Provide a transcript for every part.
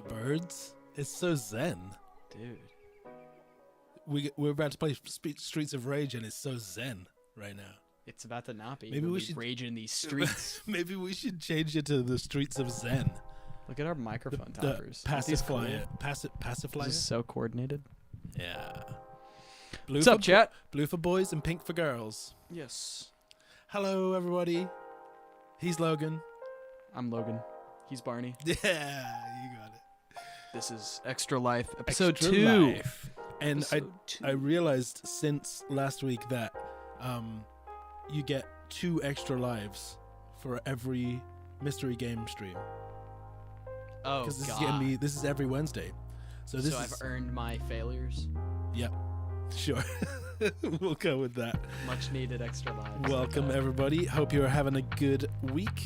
the birds. It's so zen. Dude. We're about to play Streets of Rage, and it's so zen right now. It's about to not be. Maybe we We'll be should raging in these streets. Maybe we should change it to the Streets of Zen. Look at our microphone The toppers. Aren't these cool? pacifier. This is so coordinated. Yeah. Blue What's up, chat? Blue for boys and pink for girls. Yes. Hello, everybody. He's Logan. I'm Logan. He's Barney. Yeah, you got it. This is Extra Life, episode Extra 2. Life. And Episode 2. I realized since last week that you get 2 extra lives for every mystery game stream. Oh, Because God. this is every Wednesday. So I've earned my failures. Yep. Sure. We'll go with that. Much needed extra lives. Welcome, everybody. Hope you're having a good week.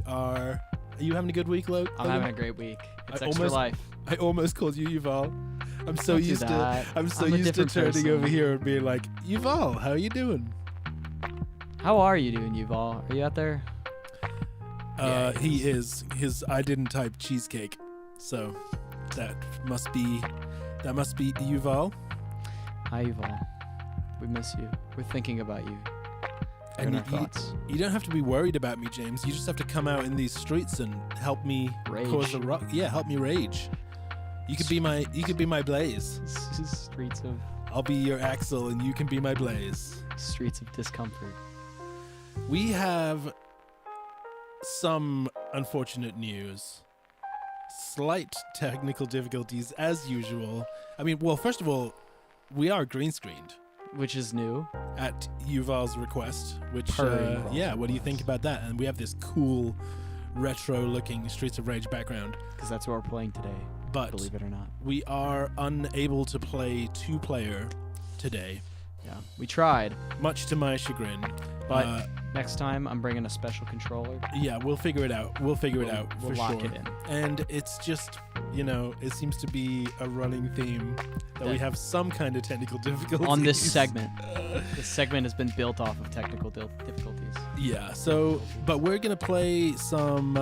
Are you having a good week, Logan? I'm having a great week. It's Extra almost- Life. I almost called you Yuval. I'm so Don't do used to that. I'm so I'm a used to different turning person. over here and being like, Yuval, how you doing? How are you doing, Yuval? Are you out there? Yeah, He is. I didn't type cheesecake, so that must be Yuval. Hi, Yuval. We miss you. We're thinking about you. You're in our thoughts. You don't have to be worried about me, James. You just have to come out in these streets and help me Rage. cause a rock. Yeah, help me rage. You could be my Blaze. Streets of I'll be your Axel, and you can be my Blaze. streets of discomfort. We have some unfortunate news. Slight technical difficulties as usual. I mean, well, first of all, we are green screened Which is new. at Yuval's request, which Per Yuval's yeah, what do you think about that? And we have this cool retro looking Streets of Rage background. Because that's what we're playing today, But believe it or not. we are unable to play 2-player today, Yeah. We tried, much to my chagrin. but next time I'm bringing a special controller. Yeah, we'll figure it out. We'll We'll lock sure. it in. And it's just, it seems to be a running theme that we have some kind of technical difficulties. On this segment. This segment has been built off of technical difficulties. Yeah, but we're going to play some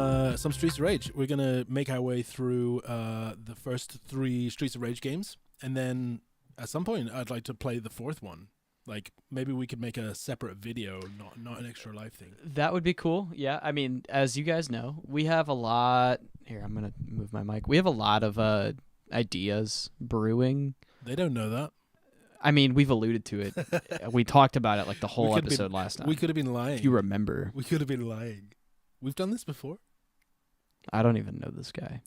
Streets of Rage. We're going to make our way through the first 3 Streets of Rage games. And then at some point, I'd like to play the 4th one. Like, maybe we could make a separate video, not an Extra Life thing. That would be cool. Yeah, I mean, as you guys know, we have a lot. Here, I'm going to move my mic. We have a lot of ideas brewing. They don't know that. I mean, we've alluded to it. We talked about it like the whole episode last time. We could have been lying. If you remember. We could have been lying. We've done this before. I don't even know this guy.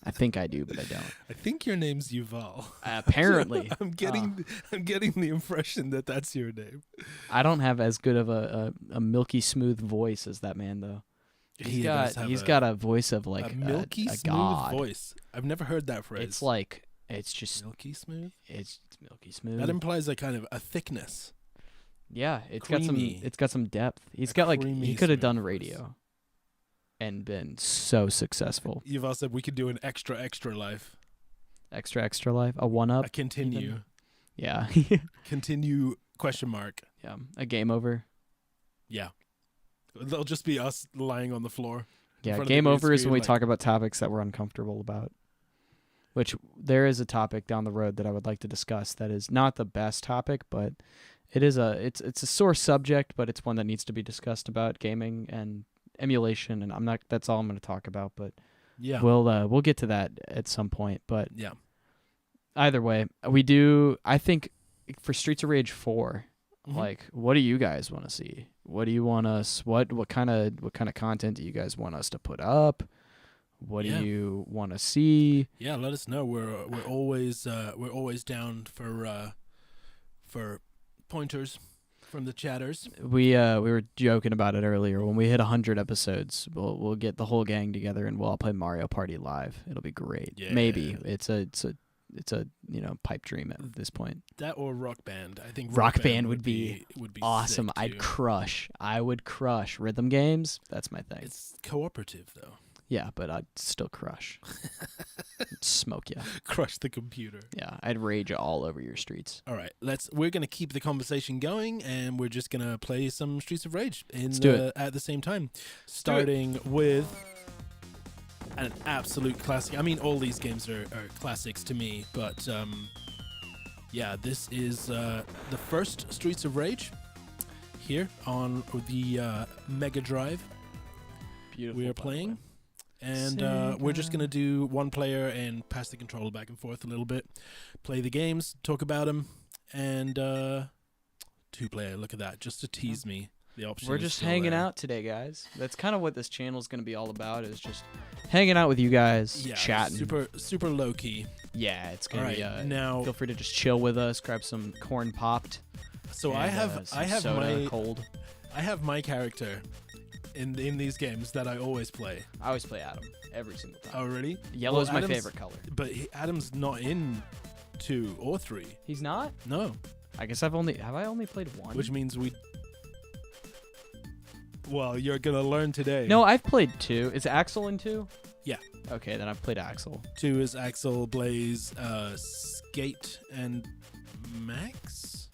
I think I do, but I don't. I think your name's Yuval. Apparently. I'm getting the impression that that's your name. I don't have as good of a milky smooth voice as that man, though. He's got a voice of like a milky a smooth god. voice. I've never heard that phrase. It's just milky smooth. It's milky smooth. That implies a kind of a thickness. Yeah, it's Creamy. got some depth. He could have done smooth radio voice. and been so successful. Yuval said we could do an extra life. Extra life, a 1-up. A continue. even. Yeah. Continue question mark. Yeah, a game over. Yeah. They'll just be us lying on the floor. Yeah, front of the game green over is screen, when we like- talk about topics that we're uncomfortable about. Which there is a topic down the road that I would like to discuss that is not the best topic, but it's a sore subject, but it's one that needs to be discussed about gaming and emulation, and that's all I'm going to talk about, but Yeah. we'll get to that at some point. But yeah. either way, I think for Streets of Rage 4, Mhm. like, what do you guys want to see? What do you want us? What kind of content do you guys want us to put up? What Yeah. do you want to see? Yeah, let us know. We're always down for pointers from the chatters. We were joking about it earlier. When we hit 100 episodes, we'll get the whole gang together and we'll all play Mario Party live. It'll be great. Yeah. Maybe it's a pipe dream at this point. That or Rock Band. I think Rock Band would be would be Awesome. sick, I'd too. crush. I would crush rhythm games. That's my thing. It's cooperative though. Yeah, but I'd still crush. Smoke you. Crush the computer. Yeah, I'd rage all over your streets. All right, we're gonna keep the conversation going, and we're just gonna play some Streets of Rage Let's do it. at the same time, starting with an absolute classic. I mean, all these games are classics to me, but yeah, this is the first Streets of Rage here on the Mega Drive. Beautiful. We are playing, and we're just gonna do one player and pass the controller back and forth a little bit, play the games, talk about them, and 2-player. Look at that, just to tease me. The option. We're just hanging out today, guys. That's kind of what this channel is going to be all about, is just hanging out with you guys, chatting. Super low key. Yeah, it's going to be now feel free to just chill with us, grab some corn popped. So and, I have soda my cold. I have my character in these games that I always play. I always play Adam every single time. Oh, really? Yellow's my favorite color. But Adam's not in 2 or 3. He's not? No. I guess have I only played 1? Which means well, you're gonna learn today. No, I've played 2. Is Axel in 2? Yeah. Okay, then I've played Axel. 2 is Axel, Blaze, Skate, and Max.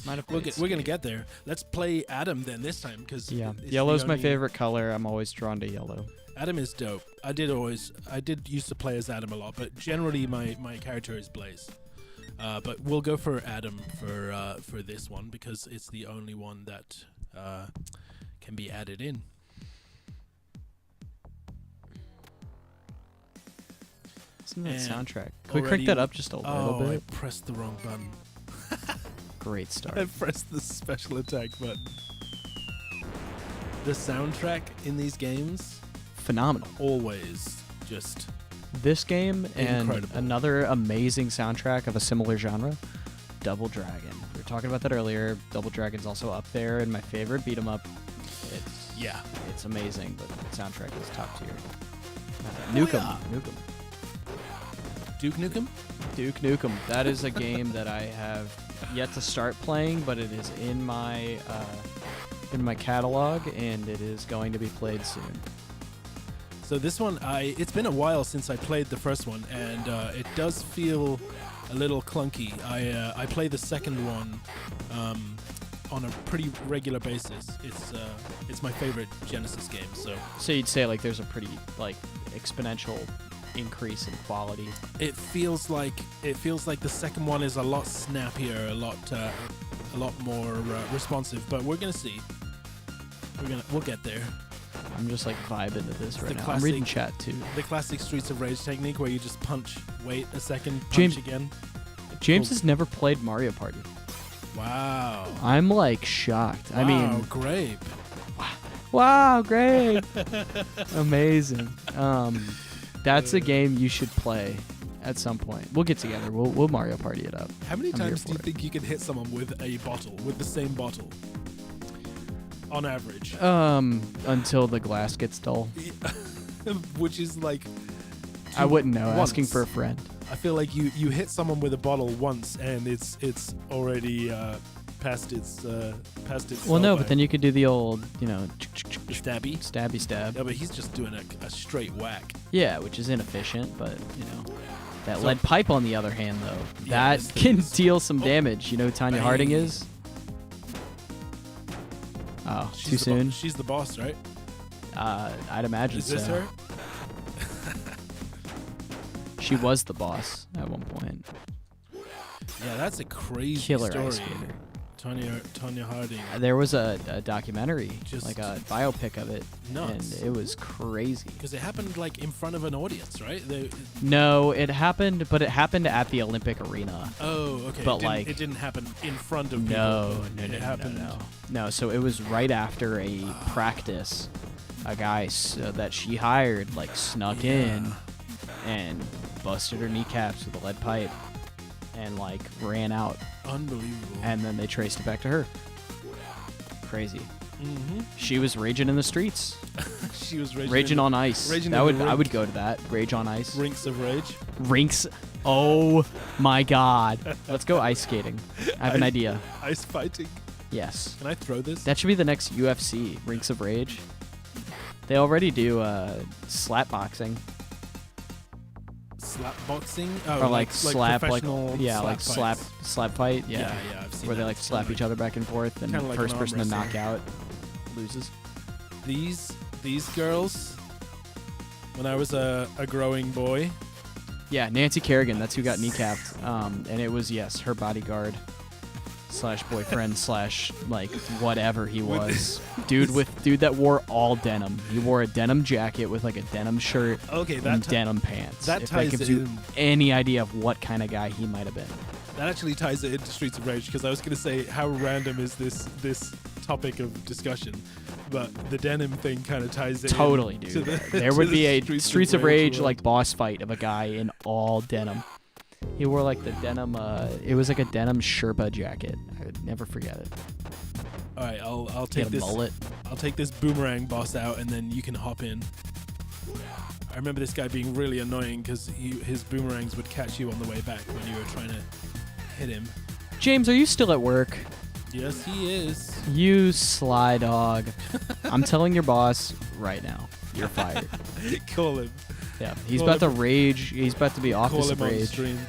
Might have We're played gonna get there. Let's play Adam then this time, because yellow's my favorite color. I'm always drawn to yellow. Adam is dope. I did used to play as Adam a lot, but generally my character is Blaze. But we'll go for Adam for this one, because it's the only one that can be added in. Isn't that soundtrack? Can we crank that up just a little bit? I pressed the wrong button. Great start. I pressed the special attack button. The soundtrack in these games, phenomenal. Always just this game and incredible. Another amazing soundtrack of a similar genre, Double Dragon. We were talking about that earlier. Double Dragon's also up there in my favorite beat 'em up. It's amazing, but the soundtrack is top tier. Nukem. Duke Nukem? Duke Nukem. That is a game that I have yet to start playing, but it is in my catalog, and it is going to be played soon. So this one, it's been a while since I played the first one, and it does feel a little clunky. I play the second one on a pretty regular basis. It's my favorite Genesis game. So you'd say like there's a pretty like exponential increase in quality. It feels like the second one is a lot snappier, a lot more responsive. But we're gonna see. We'll get there. I'm just like vibing to this right now. Classic, I'm reading chat too. The classic Streets of Rage technique where you just punch, wait a second, punch again. James has never played Mario Party. Wow. I'm like shocked. Wow, I mean, grape. Wow, great. Amazing. That's a game you should play at some point. We'll get together. We'll Mario Party it up. How many times do you think you can hit someone with a bottle, with the same bottle? On average. Until the glass gets dull. Which is like... I wouldn't know. Once. Asking for a friend. I feel like you hit someone with a bottle once and it's already past its well, no, but then you could do the old, stabby stab. Yeah, but he's just doing a straight whack. Yeah, which is inefficient, but that lead pipe on the other hand though, Yeah, that can deal some damage. You know who Tanya Harding is? Oh, too soon. She's the boss, right? I'd imagine so. Is this her? She was the boss at one point. Yeah, that's a crazy Killer story. ice skater. Tanya Harding. There was a documentary, like a biopic of it, nuts. And it was crazy. Because it happened like in front of an audience, right? No, it happened at the Olympic Arena. Oh, okay. But it didn't happen in front of people. No. So it was right after a practice. A guy that she hired snuck in and busted her kneecaps with a lead pipe and ran out. Unbelievable. And then they traced it back to her. Crazy. Mm-hmm. She was raging in the streets. She was raging on ice. I would go to that. Rage on ice. Rinks of Rage. Rinks. Oh my God. Let's go ice skating. I have an idea. Ice fighting. Yes. Can I throw this? That should be the next UFC. Rinks of Rage. They already do slap boxing. Slap boxing? Oh, or slap professional slap fight. Yeah, I've seen where that. they slap each other back and forth, and the first person to knock out loses. These girls when I was a growing boy. Yeah, Nancy Kerrigan. That's who got kneecapped. And it was, yes, her bodyguard / boyfriend / like whatever he was. Dude that wore all denim. He wore a denim jacket with like a denim shirt and denim pants. That if ties that gives it you in. any idea of what kind of guy he might have been. That actually ties it into Streets of Rage, because I was going to say, how random is this topic of discussion? But the denim thing kind of ties it Totally, in dude. to There would be a Streets of Rage world. like boss fight of a guy in all denim. He wore like the denim. It was like a denim Sherpa jacket. I would never forget it. All right, I'll He take had a this. mullet. I'll take this boomerang boss out, and then you can hop in. I remember this guy being really annoying because his boomerangs would catch you on the way back when you were trying to hit him. James, are you still at work? Yes, he is. You sly dog. I'm telling your boss right now. You're fired. Call him. Yeah, he's Call about to him. rage. He's about to be Call office him of on rage. stream.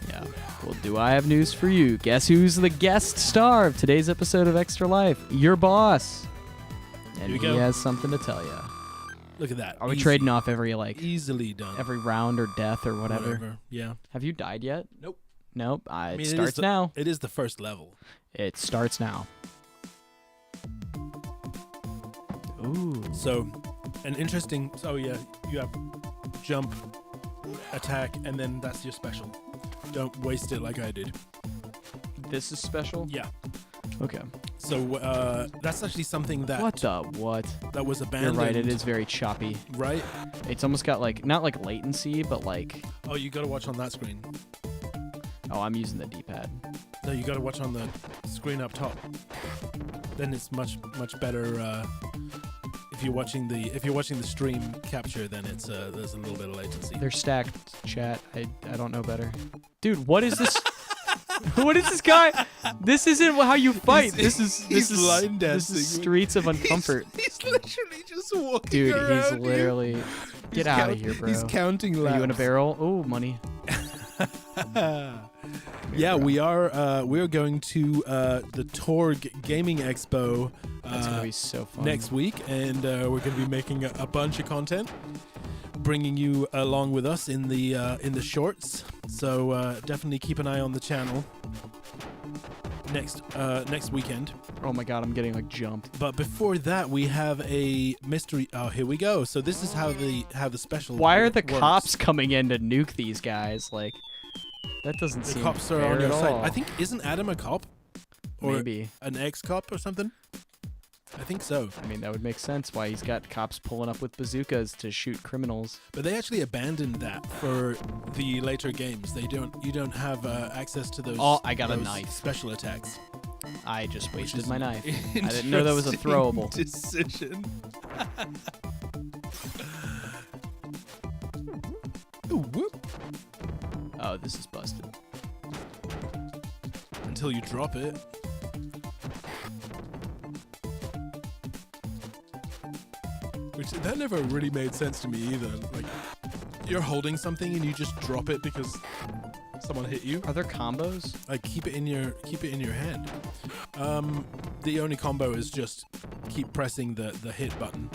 Yeah. Well, do I have news for you? Guess who's the guest star of today's episode of Extra Life? Your boss. And Here we he go. has something to tell you. Look at that. Are we Easy. trading off every Easily done. every round or death or whatever? Yeah. Have you died yet? Nope. Nope. I mean, It starts now. It is the first level. It starts now. Ooh. So, an interesting. So yeah, you have jump, attack, and then that's your special. Don't waste it like I did. This is special? Yeah. Okay. So that's actually something that What? that was You're abandoned. right. It is very choppy. Right? It's almost got like, not like latency, but like, Oh, you got to watch on that screen. oh, I'm using the D-pad. No, you got to watch on the screen up top. Then it's much better. If you're watching the stream capture, then it's there's a little bit of latency. They're stacked, chat. I don't know better. Dude, what is this? What is this guy? This isn't how you fight. He's This is line This dancing. is Streets of Uncomfort. He's literally just walking Dude, around. he's literally. Get out of here, bro. He's counting laps. Are you in a barrel? Oh, money. Yeah, we are. We're going to the Torg Gaming Expo That's gonna be so fun. next week, and we're going to be making a bunch of content, bringing you along with us in the shorts. So definitely keep an eye on the channel next weekend. Oh my god, I'm getting like jumped. But before that, we have a mystery. Oh, here we go. So this is how the special. Why are the works. cops coming in to nuke these guys? Like, that doesn't The seem cops are fair on your at side. all. I think isn't Adam a cop? Or Maybe. an ex-cop or something? I think so. I mean, that would make sense why he's got cops pulling up with bazookas to shoot criminals. But they actually abandoned that for the later games. You don't have access to those. Oh, I got a those knife. special attacks. I just Which wasted is my knife. I didn't know that was a Interesting throwable. decision. Ooh, whoop. Oh, this is busted. Until you drop it. Which that never really made sense to me either. Like, you're holding something and you just drop it because someone hit you. Are there combos? Like, keep it in your hand. The only combo is just keep pressing the hit button.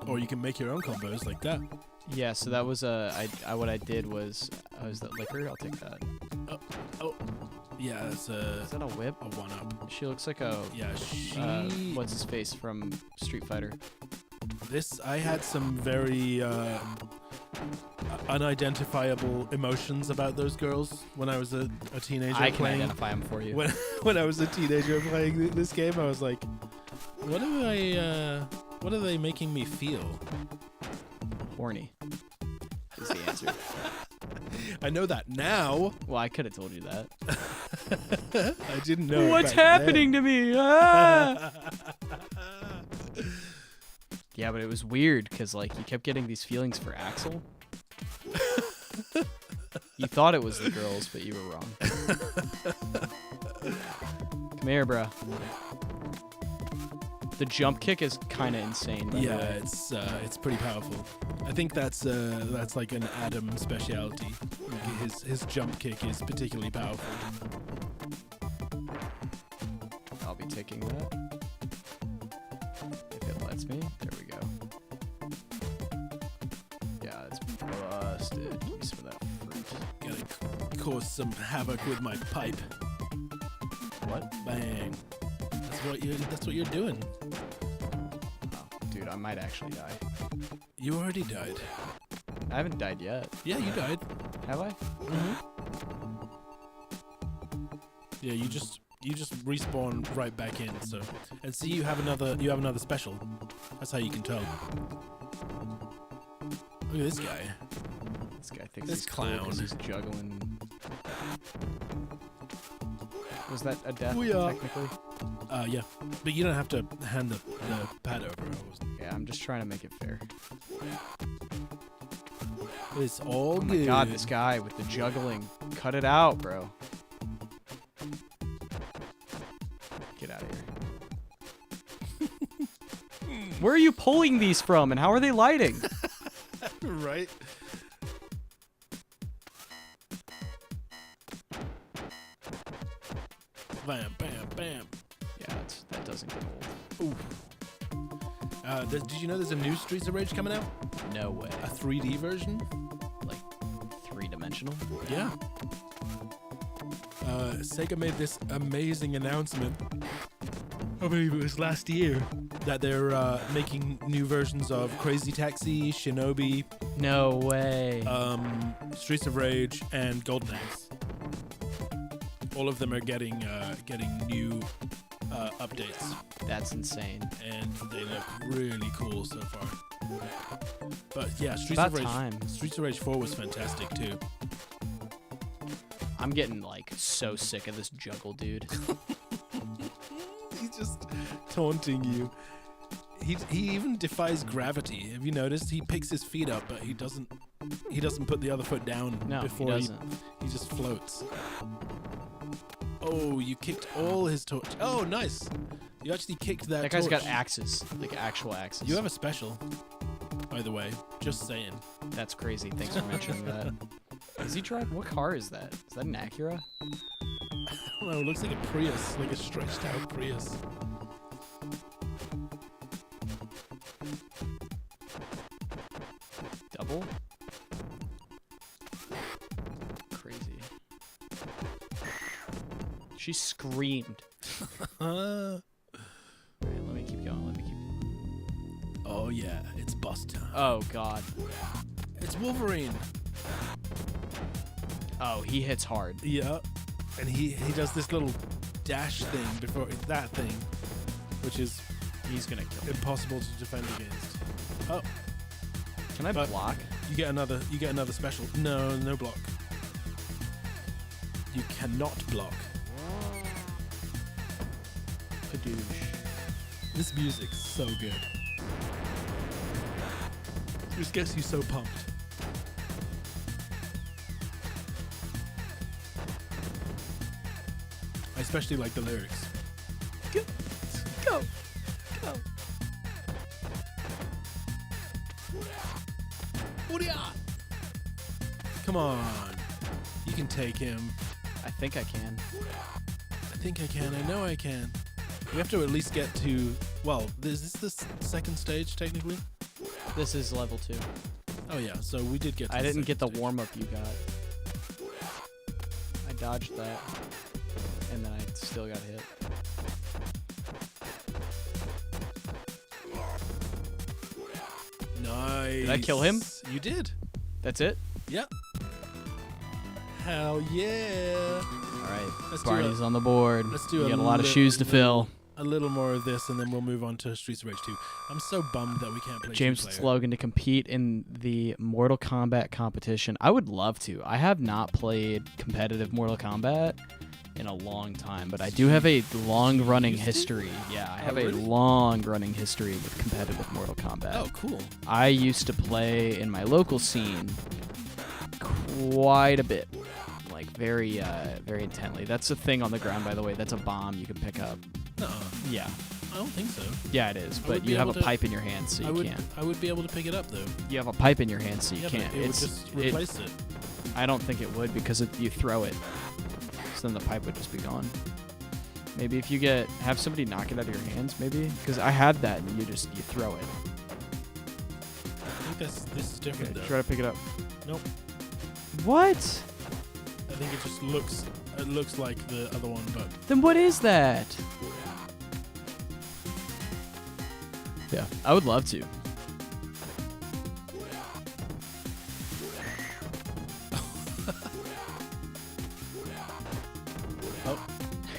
Or you can make your own combos like that. Yeah, so that was what I did was is that liquor? I'll take that. Oh, yeah, that's Is that a whip? a one-up. She looks like a Yeah, she. what's his face from Street Fighter. This I had some very unidentifiable emotions about those girls when I was a teenager I can playing. identify them for you. When I was a teenager playing this game, I was like, what are they making me feel? Horny is the answer. I know that now. Well, I could have told you that. I didn't know. What's back happening to me? Ah! Yeah, but it was weird because like you kept getting these feelings for Axel. You thought it was the girls, but you were wrong. Come here, bro. The jump kick is kind of insane. By the Yeah, way. it's pretty powerful. I think that's like an Adam specialty. Like his jump kick is particularly powerful. I'll be taking that. If it that's me. There we go. Yeah, it's busted. Give me some of that fruit. Gotta cause some havoc with my pipe. What? Bang. That's what you're doing. Oh, dude, I might actually die. You already died. I haven't died yet. Yeah, you died. Have I? Mm-hmm. Yeah, you just respawn right back in. So, and see, you have another special. That's how you can tell. Look at this guy. This guy thinks This he's cool 'cause clown. he's juggling. Was that a death, Booyah. technically? Yeah, but you don't have to hand the pad over. Yeah, I'm just trying to make it fair. It's all Oh my good. god, this guy with the juggling. Cut it out, bro. Get out of here. Where are you pulling these from, and how are they lighting? Right. Bam, bam, bam. Yeah, that doesn't get old. Ooh. Did you know there's a new Streets of Rage coming out? No way. A 3D version? Like, three-dimensional? Yeah. Sega made this amazing announcement. I believe it was last year that they're making new versions of Crazy Taxi, Shinobi, No way. Streets of Rage, and Golden Axe. All of them are getting new updates, That's insane. and they look really cool so far. But yeah, About time. Streets of Rage 4 was fantastic too. I'm getting, like, so sick of this juggle dude. He's just taunting you. He even defies gravity. Have you noticed? He picks his feet up, but he doesn't put the other foot down No, before he doesn't. he just floats. Oh, you kicked all his torch. Oh, nice. You actually kicked that That guy's torch. got axes, like actual axes. You have a special, by the way. Just saying. That's crazy. Thanks for mentioning that. Is he driving? What car is that? Is that an Acura? I don't know, it looks like a Prius, like a stretched out Prius. Double? Crazy. She screamed. Uh, Alright, let me keep going. Let me keep. oh yeah, it's boss time. Oh god. It's Wolverine. Oh, he hits hard. Yeah, and he does this little dash thing before that thing, which is He's gonna kill me. impossible to defend against. Oh, Can I but- block? you get another special. No block. You cannot block. Padoosh. This music's so good. This gets you so pumped. I especially like the lyrics. Go, go, go. Come on. You can take him. I think I can. I think I can. I know I can. We have to at least get to... Well, is this the second stage, technically? This is level 2. Oh, yeah. So we did get to I the didn't get the second stage. warm-up you got. I dodged that. And then I still got hit. Nice. Did I kill him? You did. That's it? Yep. Hell yeah. Alright. Let's do Barney's on the board. let's do you a got a lot of shoes to fill. a little more of this, and then we'll move on to Streets of Rage 2. I'm so bummed that we can't play James two-player. Logan to compete in the Mortal Kombat competition. I would love to. I have not played competitive Mortal Kombat in a long time, but I do have a long-running used to? history. Yeah, I have a really? long-running history with competitive Mortal Kombat. Oh, cool. I used to play in my local scene quite a bit, like very intently. That's the thing on the ground, by the way. That's a bomb you can pick up. No, Yeah, I don't think so. yeah, it is. I But would be you have a able to- pipe in your hand, so you can't. I would be able to pick it up, though. You have a pipe in your hand, so you Yeah, can't. but it would just replace it. I don't think it would because you throw it, so then the pipe would just be gone. Maybe if you have somebody knock it out of your hands, maybe, because I had that and you throw it. I think this is different though. Try to pick it up. Nope. What? I think it just looks like the other one, but Then what is that? Yeah, I would love to.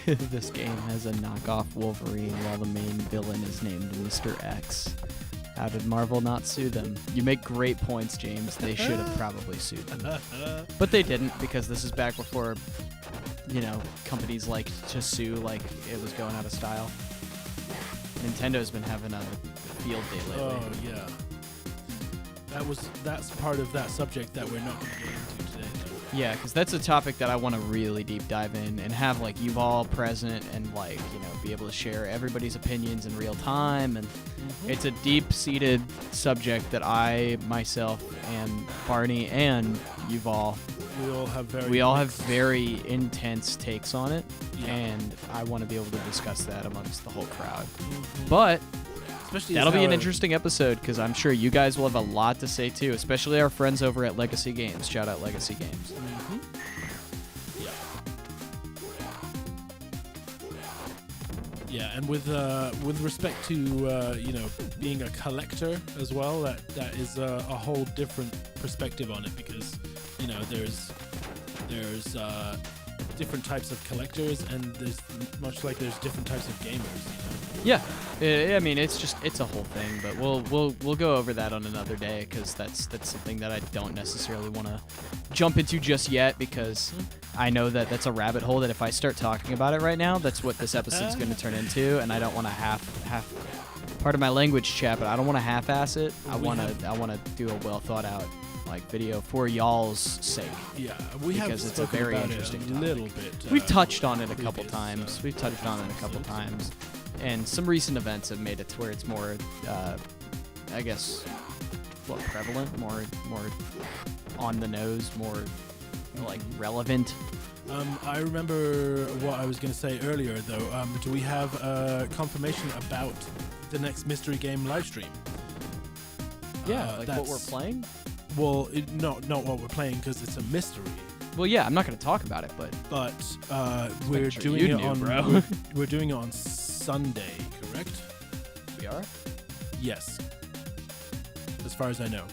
This game has a knockoff Wolverine while the main villain is named Mr. X. How did Marvel not sue them? You make great points, James. They should have probably sued them. But they didn't, because this is back before, companies liked to sue like it was going out of style. Nintendo's been having a field day lately. Oh, yeah. That's part of that subject that we're not going to get into today, though. Yeah, because that's a topic that I want to really deep dive in and have you all present and be able to share everybody's opinions in real time. And it's a deep-seated subject that I myself and Barney and Yuval, we all have very intense takes on it, and I want to be able to discuss that amongst the whole crowd. But especially that'll be an interesting episode, because I'm sure you guys will have a lot to say too, especially our friends over at Legacy Games. Shout out Legacy Games. Yeah, and with respect to being a collector as well, that is a whole different perspective on it, because there's different types of collectors, and there's different types of gamers. Yeah, I mean it's a whole thing, but we'll go over that on another day, because that's something that I don't necessarily want to jump into just yet, because I know that that's a rabbit hole that if I start talking about it right now, that's what this episode's going to turn into, and I don't want to half part of my language, chat, but I don't want to half-ass it. I want to do a well thought out video for y'all's sake. Yeah, because it's a very interesting topic. Little bit. We've touched on it a couple times. And some recent events have made it to where it's more, prevalent, more on the nose, more relevant. I remember what I was going to say earlier, though. Do we have confirmation about the next mystery game live stream? Yeah, what we're playing? Well, not what we're playing, because it's a mystery. Well, yeah, I'm not going to talk about it, but we're doing it on we're doing it on Sunday, correct? We are? Yes. As far as I know.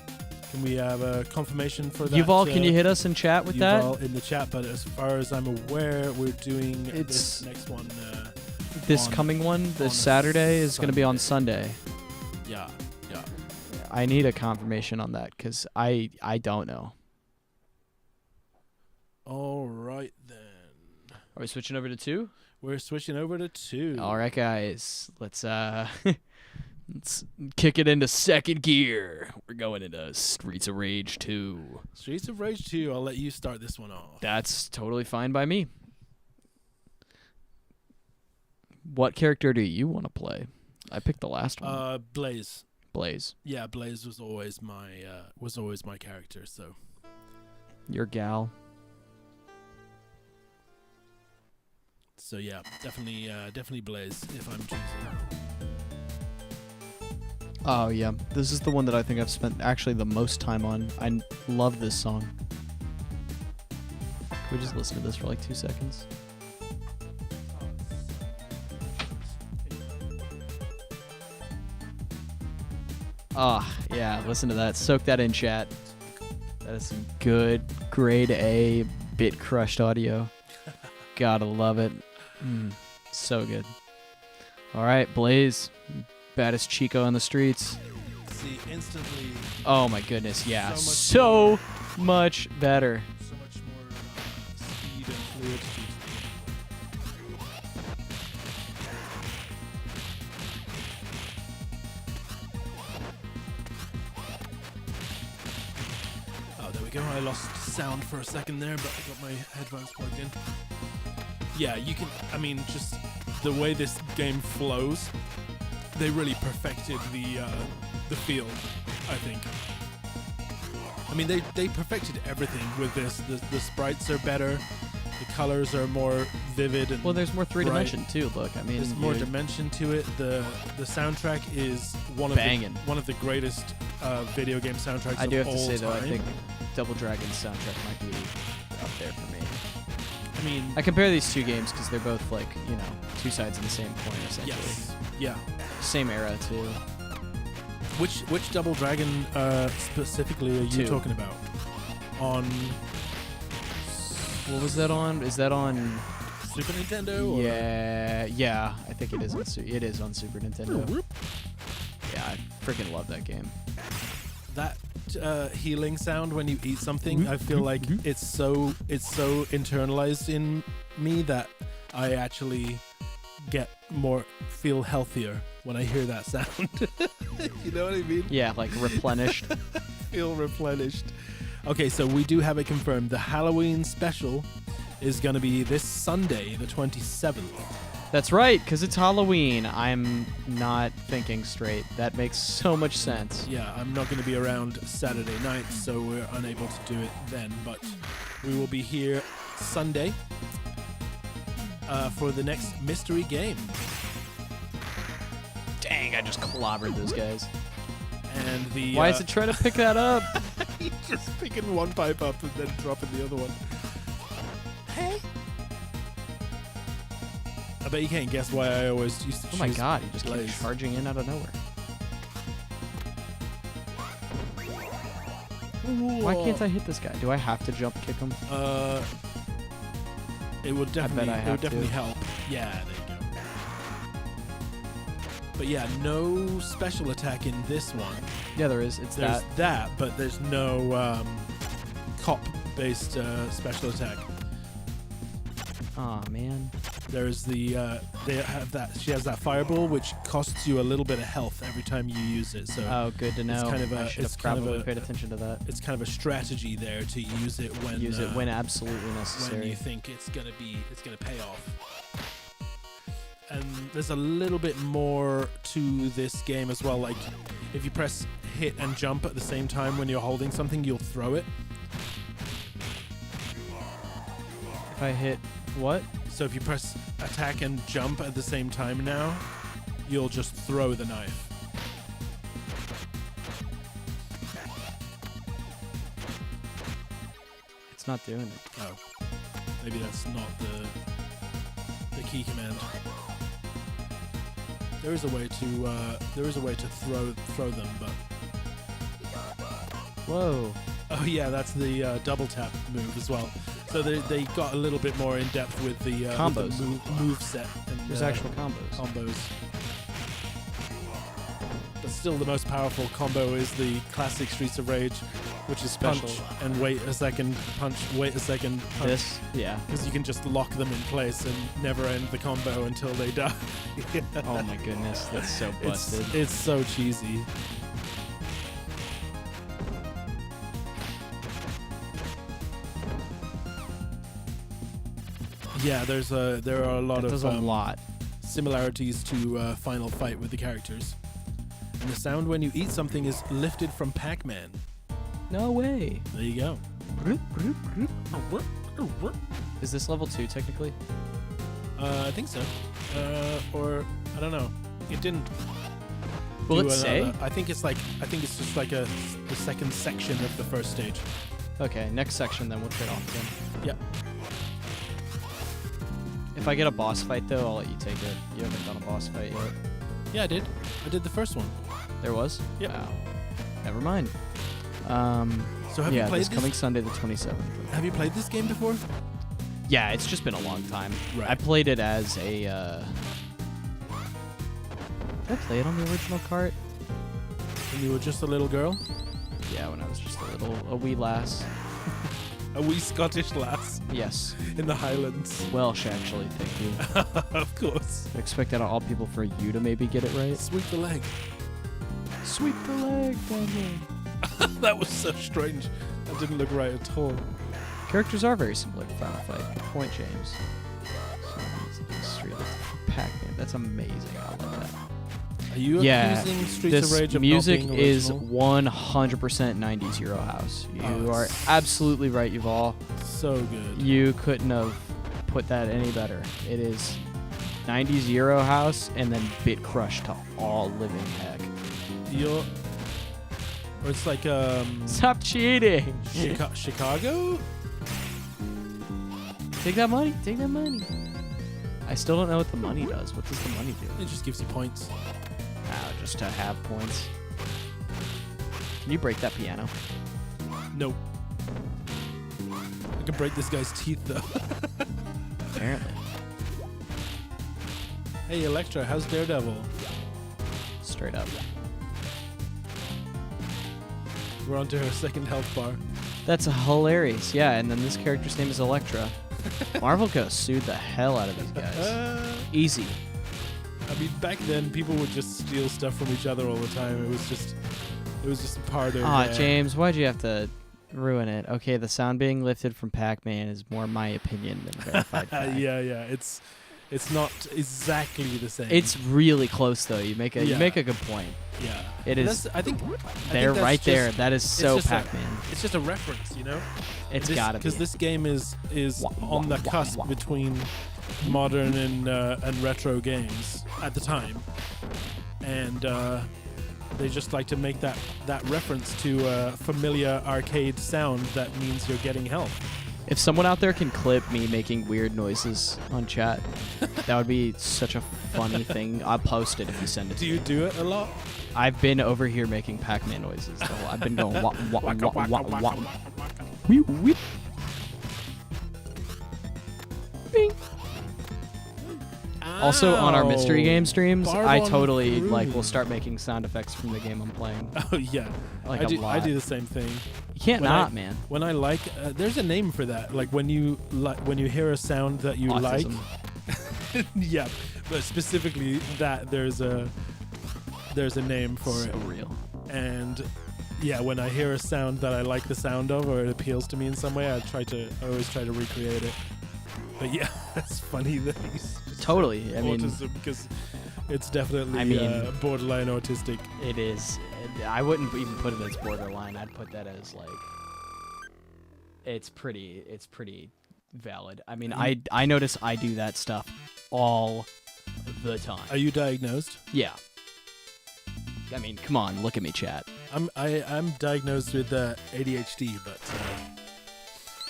Can we have a confirmation for that? Yuval, can you hit us in chat with that? Yuval in the chat, but as far as I'm aware, we're doing this next one. This coming one, this Saturday, is going to be on Sunday. Yeah. I need a confirmation on that, because I don't know. All right, then. Are we switching over to 2? We're switching over to 2. All right, guys. Let's kick it into second gear. We're going into Streets of Rage 2. Streets of Rage 2. I'll let you start this one off. That's totally fine by me. What character do you want to play? I picked the last one. Blaze. Yeah, Blaze was always my character. So. Your gal. So yeah, definitely Blaze if I'm choosing. Oh yeah, this is the one that I think I've spent actually the most time on. I love this song. Can we just listen to this for 2 seconds? Yeah, listen to that. Soak that in, chat. That is some good grade A bit crushed audio. Gotta love it. So good. All right, Blaze, baddest Chico on the streets. See, instantly. Oh my goodness, yeah, so much better. So much more speed and fluidity. Oh, there we go. I lost sound for a second there, but I got my headphones plugged in. Yeah, you can. I mean, just the way this game flows, they really perfected the field, I think. I mean, they perfected everything with this. The sprites are better. The colors are more vivid and Well, there's more three bright. dimension too. Look, I mean, There's more you- dimension to it. The soundtrack is one of Bangin'. the greatest video game soundtracks I do of have to all say though, I time. think Double Dragon's soundtrack might be up there for me. I mean, I compare these two games because they're both like, you know, two sides of the same coin essentially. yes, yeah. Same era too. Which Double Dragon specifically are you Two. talking about? On What was that on? Is that on? Super Nintendo? Or? Yeah. I think it is on. It is on Super Nintendo. Whoop. Yeah, I freaking love that game. That healing sound when you eat something, I feel like it's so internalized in me that I actually feel healthier when I hear that sound. You know what I mean? Yeah, like replenished. Feel replenished. Okay, so we do have it confirmed. The Halloween special is going to be this Sunday, the 27th. That's right, because it's Halloween. I'm not thinking straight. That makes so much sense. Yeah, I'm not going to be around Saturday night, so we're unable to do it then, but we will be here Sunday for the next mystery game. Dang, I just clobbered those guys. And the Why is it trying to pick that up? He's just picking one pipe up and then dropping the other one. Hey. I bet you can't guess why I always used to Oh my choose god, he just Blaze. keeps charging in out of nowhere. Why can't I hit this guy? Do I have to jump kick him? It would definitely, I it would have definitely to. help. Yeah, there you go. But yeah, no special attack in this one. Yeah, there is. It's There's that. that, but there's no cop-based special attack. Aw, man. There's they have that. She has that fireball, which costs you a little bit of health every time you use it. So Oh, good to know. kind of I a- should it's have kind of probably a- paid attention to that. it's kind of a strategy there to use it when Use it when absolutely when necessary. you think it's gonna pay off. And there's a little bit more to this game as well. Like if you press hit and jump at the same time when you're holding something, you'll throw it. If I hit what? So if you press attack and jump at the same time now, you'll just throw the knife. It's not doing it. Oh, maybe that's not the key command. There is a way to throw them, but Whoa. oh yeah, that's the double tap move as well. So they got a little bit more in depth with the Combos. move set. And, There's actual combos. combos. But still, the most powerful combo is the classic Streets of Rage, which is Special. punch and wait a second, punch, wait a second, punch. This? Yeah. Because you can just lock them in place and never end the combo until they die. Oh my goodness, that's so busted. It's so cheesy. Yeah, there are a lot That of does a lot. similarities to Final Fight with the characters. And the sound when you eat something is lifted from Pac-Man. No way. There you go. Is this level 2 technically? I think so. Or I don't know. It didn't. Will do it say? another- I think it's just like the second section of the first stage. Okay, next section then we'll trade off again. Yep. If I get a boss fight though, I'll let you take it. You haven't done a boss fight yet. Yeah, I did. I did the first one. There was? Yep. Wow. Never mind. So have yeah, you played this coming Sunday the 27th. Have you played this game before? Yeah, it's just been a long time. Right. I played it as a. Did I play it on the original cart? When you were just a little girl? Yeah, when I was just a wee lass. A wee Scottish lass Yes. in the Highlands. Welsh, actually. Thank you. Of course. I expect out of all people for you to maybe get it right. Sweep the leg. Sweep the leg, Daniel. That was so strange. That didn't look right at all. Characters are very similar to Final Fight. Good point, James. Pac-Man. That's amazing. I love that. Are you Yeah, accusing Streets this of Rage of music not being is original? 100% 90s Euro House. You Oh, are it's- absolutely right, Yuval. So good. You couldn't have put that any better. It is 90s Euro house and then bit crush to all living heck. Or it's like Stop cheating. Chicago. Take that money. Take that money. I still don't know what the money does. What does the money do? It just gives you points. Just to have points. Can you break that piano? Nope. I can break this guy's teeth though. Apparently. Hey Electra, how's Daredevil? Straight up. We're on to her second health bar. That's hilarious. Yeah, and then this character's name is Electra. Marvel could have sued the hell out of these guys. Easy. I mean, back then people would just steal stuff from each other all the time. It was just part of. James, why'd you have to ruin it? Okay, the sound being lifted from Pac-Man is more my opinion than verified fact. Yeah. It's not exactly the same. It's really close though. You make a good point. Yeah. It is. I think they're that's right there. just- That is so Pac-Man. It's just a reference, you know? It's gotta be. Because this game is on the cusp between modern and retro games at the time. And they just like to make that reference to a familiar arcade sound that means you're getting health. If someone out there can clip me making weird noises on chat, that would be such a funny thing. I'll post it if you send it to me. Do you do it a lot? I've been over here making Pac-Man noises. I've been going wah, wah, wah, wah, wah, wah. Wee, wee. Bing. Also, on our mystery game streams, I totally will start making sound effects from the game I'm playing. Oh yeah, Like I a lot. do the same thing. You can't man. When I like, there's a name for that. Like when you hear a sound that you Autism. like. Yeah, but specifically that there's a name for it. So real. And yeah, when I hear a sound that I like the sound of or it appeals to me in some way, I always try to recreate it. But yeah, it's funny that he's Totally. I mean, autism because it's definitely borderline autistic. it is. I wouldn't even put it as borderline. I'd put that as like it's pretty valid. I mean, I notice I do that stuff all the time. Are you diagnosed? Yeah. I mean, come on, look at me, chat. I'm diagnosed with ADHD, but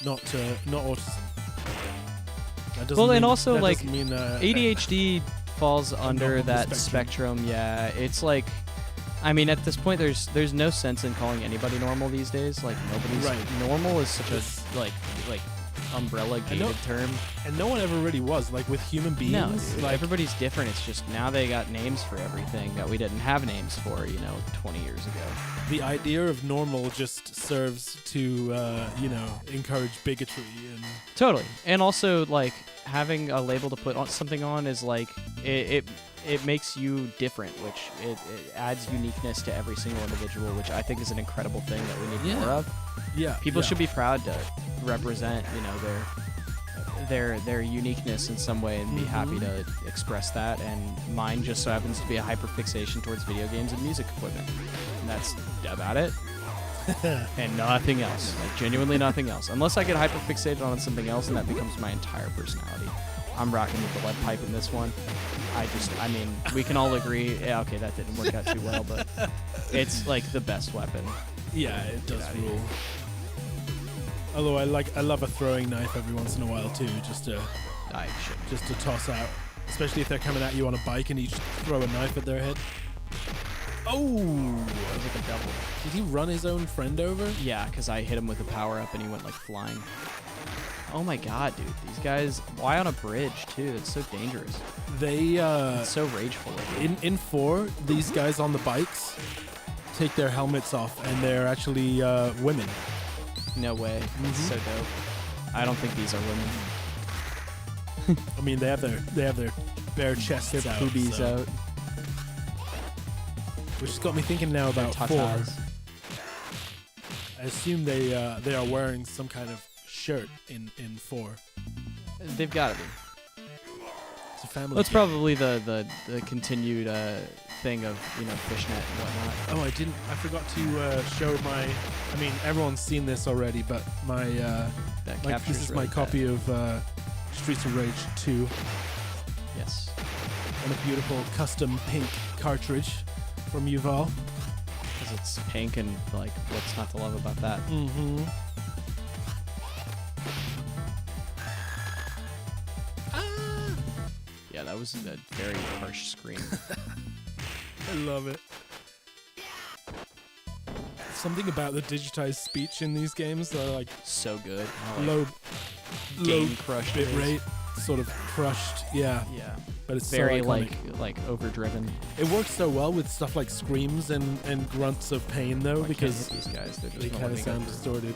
not autism. That doesn't Well, and mean- also that like doesn't mean, ADHD falls under normal that spectrum. Yeah, it's like, I mean, at this point, there's no sense in calling anybody normal these days. Like nobody's Right. normal is such Yes. a like umbrella gated term. And no one ever really was like with human beings. No, dude, like everybody's different. It's just now they got names for everything that we didn't have names for, 20 years ago. the idea of normal just serves to encourage bigotry and Totally. And also, like, having a label to put on something on is like it makes you different, which it adds uniqueness to every single individual, which I think is an incredible thing that we need more of. yeah. People yeah. should be proud to represent, their uniqueness in some way and be happy to express that. And mine just so happens to be a hyperfixation towards video games and music equipment. And that's about it. And nothing else. Like, genuinely nothing else. Unless I get hyperfixated on something else and that becomes my entire personality. I'm rocking with the lead pipe in this one. I mean, we can all agree, yeah, okay, that didn't work out too well, but it's like the best weapon. Yeah, it does rule. Although I love a throwing knife every once in a while too, just to toss out. Especially if they're coming at you on a bike and you just throw a knife at their head. Oh! That was like a double. Did he run his own friend over? Yeah, because I hit him with a power-up and he went like flying. Oh my god, dude. These guys, why on a bridge too? It's so dangerous. They It's so rageful. in 4, these guys on the bikes take their helmets off and they're actually women. No way. It's so dope. I don't think these are women. I mean, they have their bare chests Their out, boobies so- out. Which has got me thinking now Their about 4. tatas. I assume they are wearing some kind of shirt in 4. They've got to be. It's a family. That's game. probably the continued thing of fishnet and whatnot. Oh, I forgot to show my. I mean, everyone's seen this already, but my. That Like, captures this is really my copy of Streets of Rage 2, Yes. and a beautiful custom pink cartridge from Yuval. Because it's pink and, like, what's not to love about that? Mm-hmm. Yeah, that was a very harsh scream. I love it. Something about the digitized speech in these games that are like So good. I like low game crush bit is. rate, sort of crushed, yeah. Yeah. But it's Very so iconic. like overdriven. It works so well with stuff like screams and grunts of pain, though, I because can't hit these guys. They're they just kind of sound distorted.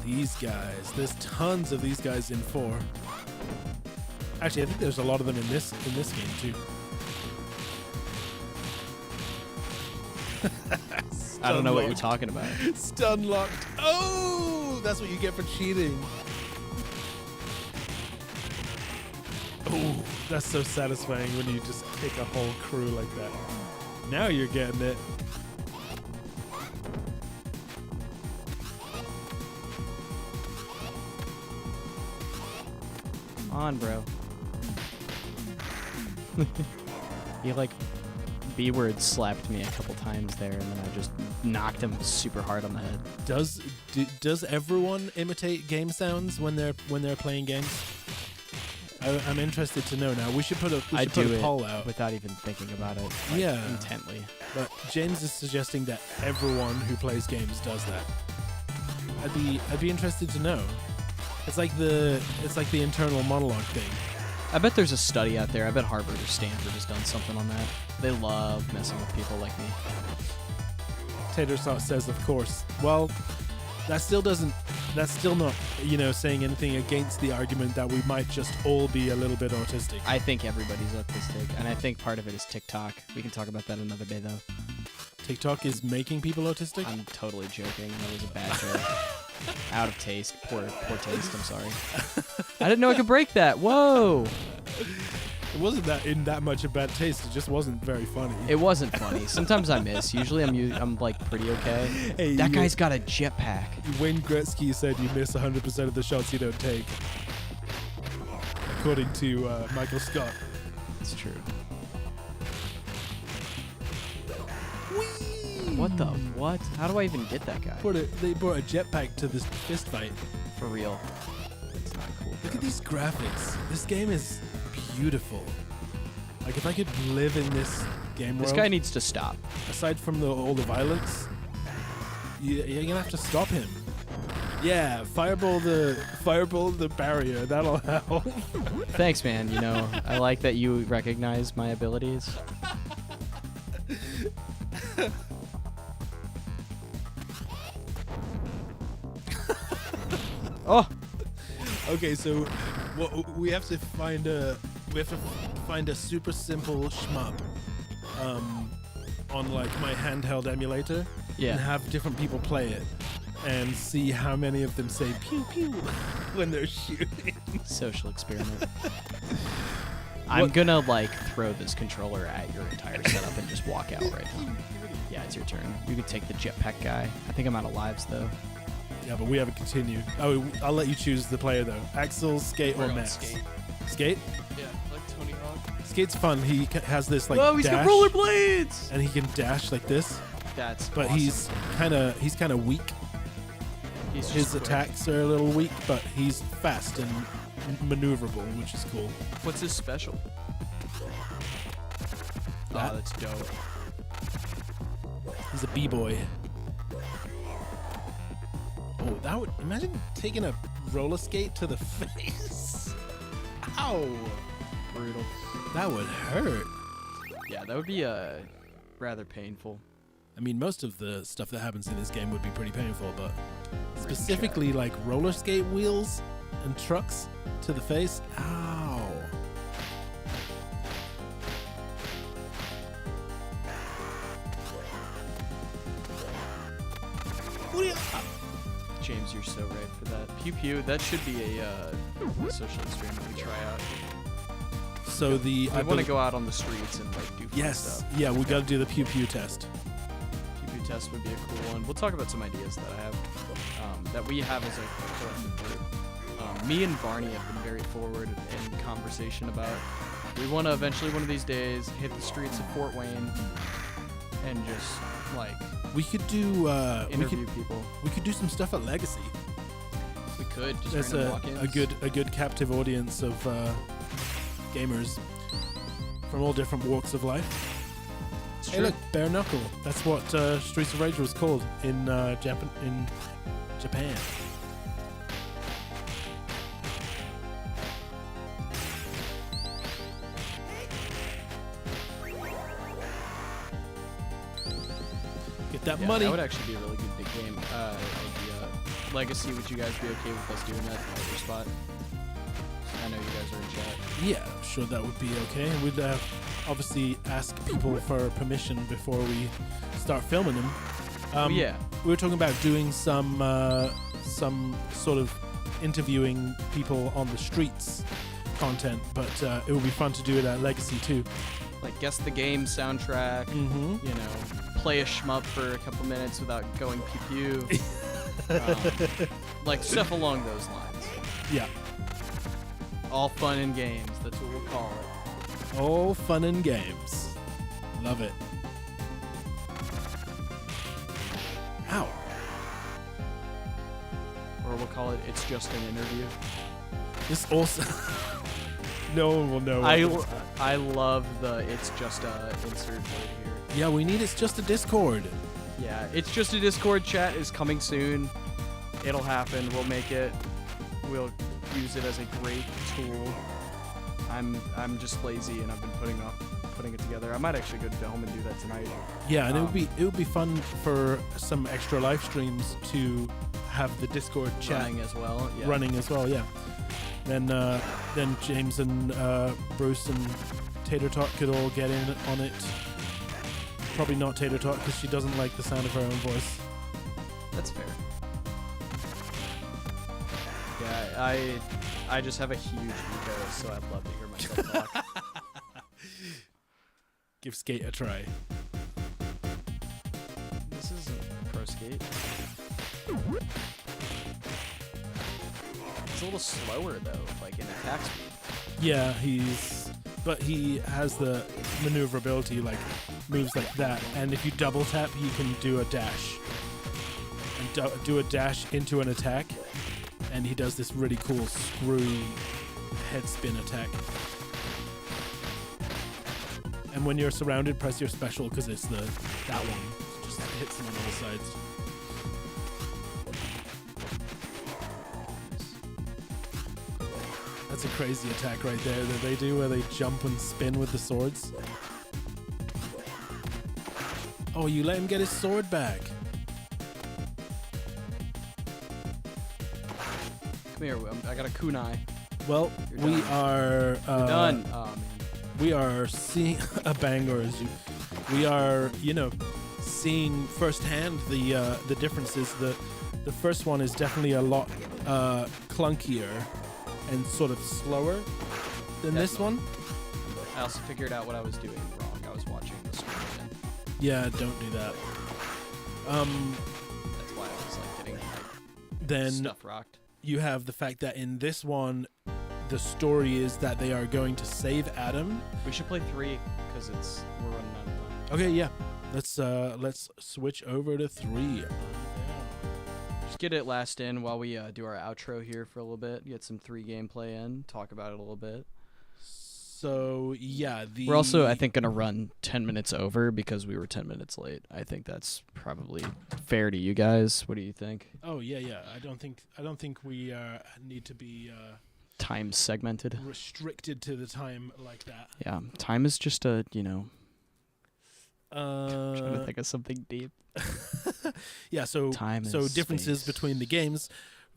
These guys, there's tons of these guys in 4. Actually, I think there's a lot of them in this game too. I don't know what you're talking about. Stun locked. Oh, that's what you get for cheating. Oh, that's so satisfying when you just kick a whole crew like that. Now you're getting it. Come on, bro. He like B-word slapped me a couple times there, and then I just knocked him super hard on the head. Does everyone imitate game sounds when they're playing games? I'm interested to know now. We should put a poll out without even thinking about it. Like, Yeah. intently. But James is suggesting that everyone who plays games does that. I'd be interested to know. It's like the internal monologue thing. I bet there's a study out there. I bet Harvard or Stanford has done something on that. They love messing with people like me. Tater Sauce says, of course. Well, that's still not, saying anything against the argument that we might just all be a little bit autistic. I think everybody's autistic, and I think part of it is TikTok. We can talk about that another day, though. TikTok is making people autistic? I'm totally joking. That was a bad joke. Out of taste. Poor taste. I'm sorry. I didn't know I could break that. Whoa. It wasn't that much of bad taste. It just wasn't very funny. It wasn't funny. Sometimes I miss. Usually I'm like pretty okay. Hey, that guy's got a jetpack. Wayne Gretzky said you miss 100% of the shots you don't take. According to Michael Scott. It's true. Whee! What the what? How do I even get that guy? They brought a jetpack to this fist fight. For real. It's not cool. Look at these graphics. This game is beautiful. Like, if I could live in this game world. This guy needs to stop. Aside from all the violence, you're gonna have to stop him. Yeah, fireball the barrier. That'll help. Thanks, man. I like that you recognize my abilities. Oh. Okay, so we have to find a super simple shmup on like my handheld emulator, Yeah. and have different people play it and see how many of them say pew pew when they're shooting. Social experiment. I'm gonna like throw this controller at your entire setup and just walk out right now. Yeah, it's your turn. You can take the jetpack guy. I think I'm out of lives though. Yeah, but we haven't continued. Oh, I'll let you choose the player though. Axel, Skate, or Max. Skate? Yeah, like Tony Hawk. Skate's fun. He has this like Whoa, he's dash, got rollerblades! and he can dash like this. That's But awesome. he's kind of weak. He's His just quick. attacks are a little weak, but he's fast and maneuverable, which is cool. What's his special? That- Oh, that's dope. He's a b-boy. Oh, that would imagine taking a roller skate to the face. Ow! Brutal. That would hurt. Yeah, that would be rather painful. I mean, most of the stuff that happens in this game would be pretty painful, but specifically like roller skate wheels and trucks to the face. Ow! James, you're so right for that. Pew pew. That should be a social experiment we try out. So the I want to go out on the streets and like do fun Yes, stuff. yeah, we got to do the pew pew test. Pew pew test would be a cool one. We'll talk about some ideas that I have, that we have as a collective group. me and Barney have been very forward in conversation about we want to eventually one of these days hit the streets of Fort Wayne and just like We could do interview people. we could do some stuff at Legacy. We could just There's random walk-ins. a good captive audience of gamers from all different walks of life. It's Hey, true. look, bare knuckle. That's what Streets of Rage was called in Japan. Get that Yeah, money. that would actually be a really good big game. Idea. Legacy, would you guys be okay with us doing that in your spot? I know you guys are in chat. Yeah, I'm sure that would be okay. We'd obviously ask people for permission before we start filming them. Yeah. We were talking about doing some sort of interviewing people on the streets content, but it would be fun to do it at Legacy too. Like guess the game soundtrack, Mm-hmm. you know, play a shmup for a couple minutes without going pew pew. Like stuff along those lines. Yeah. All fun and games, that's what we'll call it. All fun and games. Love it. Ow. Or we'll call it It's Just an Interview. This also... no one will know. I love the It's Just a insert right here. Yeah, we need It's Just a Discord. Yeah, It's Just a Discord chat is coming soon. It'll happen. We'll make it. We'll use it as a great tool. I'm just lazy and I've been putting it together. I might actually go home and do that tonight. Yeah, and it would be fun for some extra live streams to have the Discord chat Running as well. Yeah. running as well. Yeah. Then James and Bruce and Tater Tot could all get in on it. Probably not Tater Tot because she doesn't like the sound of her own voice. That's fair. Yeah, I just have a huge ego, so I'd love to hear myself talk. Give Skate a try. This isn't Pro Skate. It's a little slower though, like in attack speed. Yeah, but he has the maneuverability, like moves like that, and if you double tap, he can do a dash and do a dash into an attack, and he does this really cool screw head spin attack. And when you're surrounded, press your special because it's that one. Just hits them on all sides. That's a crazy attack right there that they do where they jump and spin with the swords. Oh, you let him get his sword back. Come here, I got a kunai. Well, You're we done. are You're done. Oh man. we are seeing a banger as we are, seeing firsthand the differences. The first one is definitely a lot clunkier and sort of slower than this one. I also figured out what I was doing wrong. I was watching the screen. And Yeah, don't do that. that's why I was like getting like, Then stuff rocked. you have the fact that in this one, the story is that they are going to save Adam. We should play 3 because we're running out of time. Okay, yeah. Let's switch over to 3. Just get it last in while we do our outro here for a little bit. Get some 3 gameplay in. Talk about it a little bit. So yeah, We're also, I think, gonna run 10 minutes over because we were 10 minutes late. I think that's probably fair to you guys. What do you think? Oh yeah. I don't think we need to be Time segmented. restricted to the time like that. Yeah, time is just a trying to Uh, think of something deep. yeah. So Time so is differences space. between the games.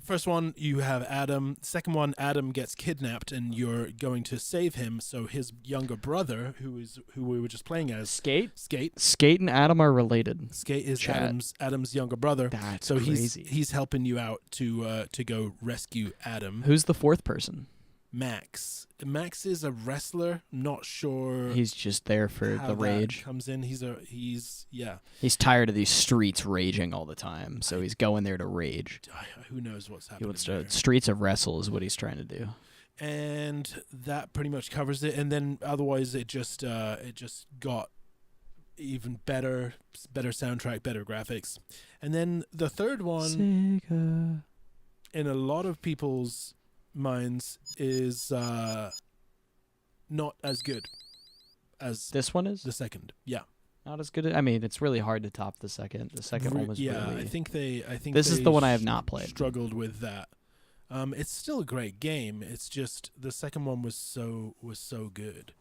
First one, you have Adam. Second one, Adam gets kidnapped, and you're going to save him. So his younger brother, who we were just playing as, Skate Skate and Adam are related. Skate is Chat. Adam's younger brother. That's So crazy. he's helping you out to go rescue Adam. Who's the 4th person? Max. Max is a wrestler. Not sure. He's just there for how the that rage. comes in. He's He's tired of these streets raging all the time, so he's going there to rage. Who knows what's He happening wants there. to streets of wrestle is what he's trying to do. And that pretty much covers it. And then otherwise, it just got even better soundtrack, better graphics. And then the third one, Sega. in a lot of people's minds, is not as good as This one is the second. Yeah, not as good. I mean, it's really hard to top the second. The second one was yeah. really. I think This is they the one I have not played. Struggled with that. It's still a great game. It's just the second one was so good.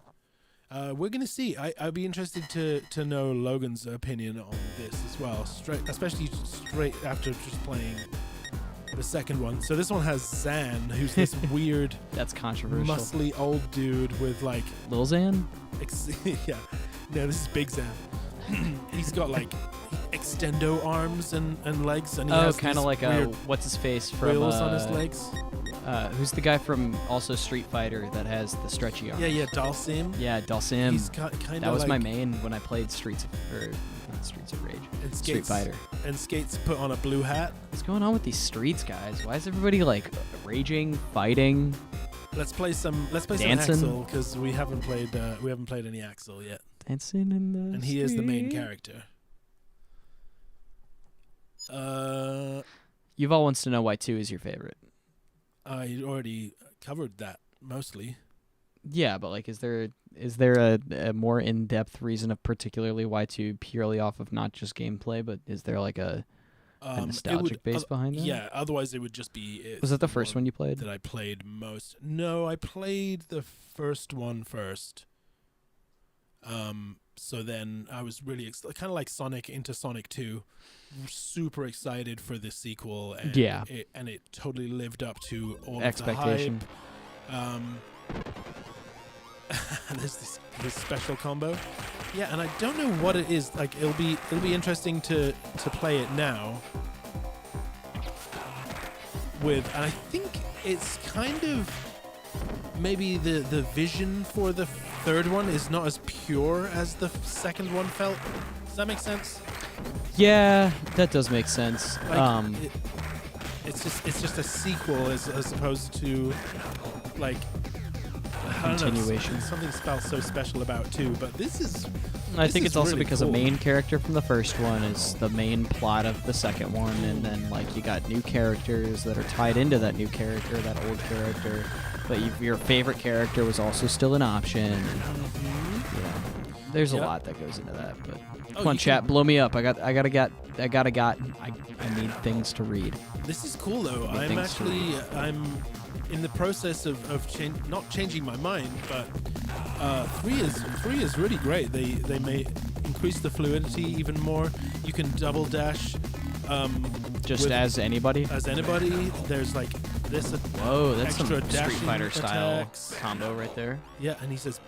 We're gonna see. I'd be interested to know Logan's opinion on this as well. Especially straight after just playing the second one. So this one has Zan, who's this weird, That's controversial. muscly old dude with like, Lil Xan? yeah, no, this is Big Zan. He's got like extendo arms and legs, and he has Kind of these like weird what's his face from wheels on his legs. Who's the guy from also Street Fighter that has the stretchy arm? Yeah, Dalsim. Yeah, Dalsim. He's kind of That was like, my main when I played Streets of Rage. and Street skates, Fighter. and skates put on a blue hat. What's going on with these streets, guys? Why is everybody like raging, fighting? Let's play some Dancing. Axel, because we haven't played any Axel yet, Dancing in the and he is the main street? character. Yuval wants to know why 2 is your favorite. I already covered that mostly. Yeah, but like, is there a more in-depth reason of particularly why 2 purely off of not just gameplay, but is there like a nostalgic base behind that? Yeah, otherwise it would just be. Was that the first one you played? that I played most? No, I played the first one first. So then I was really kind of like Sonic into Sonic 2, super excited for this sequel, and Yeah. it totally lived up to all Expectation. of the hype. And there's this special combo. Yeah, and I don't know what it is. Like it'll be interesting to play it now. And I think it's kind of maybe the vision for the third one is not as pure as the second one felt. Does that make sense? Yeah, that does make sense. Like, it's just a sequel as opposed to like I don't know, Continuation. something felt so special about 2, but this is. I this think is it's also really because cool. a main character from the first one is the main plot of the second one, and then like you got new characters that are tied into that new character, that old character, but your favorite character was also still an option. Yeah, there's a Yep. lot that goes into that. But Oh, come on, you chat, can- blow me up. I need things to read. This is cool though. Big things to I'm in the process of not changing my mind, but 3 is really great. They may increase the fluidity even more. You can double dash. Just with- as anybody. as anybody. There's like this. Whoa, that's some extra Street dashing Fighter style attacks. combo right there. Yeah, and he says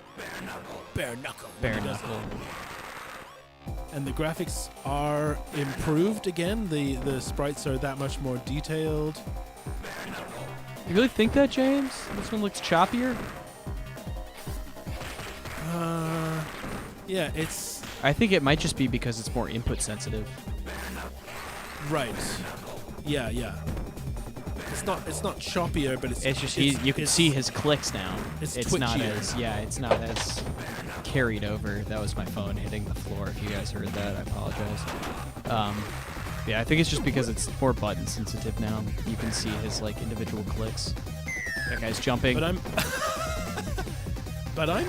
bare knuckle. Bare when he does knuckle. it. And the graphics are improved again. The sprites are that much more detailed. You really think that, James? This one looks choppier? Yeah, it's I think it might just be because it's more input sensitive. right. Yeah. It's not choppier, but It's just you can it's- see his clicks now. it's not twitchier. it's not as carried over. That was my phone hitting the floor. If you guys heard that, I apologize. Yeah, I think it's just because it's more button sensitive now. You can see his like individual clicks. That guy's jumping. But I'm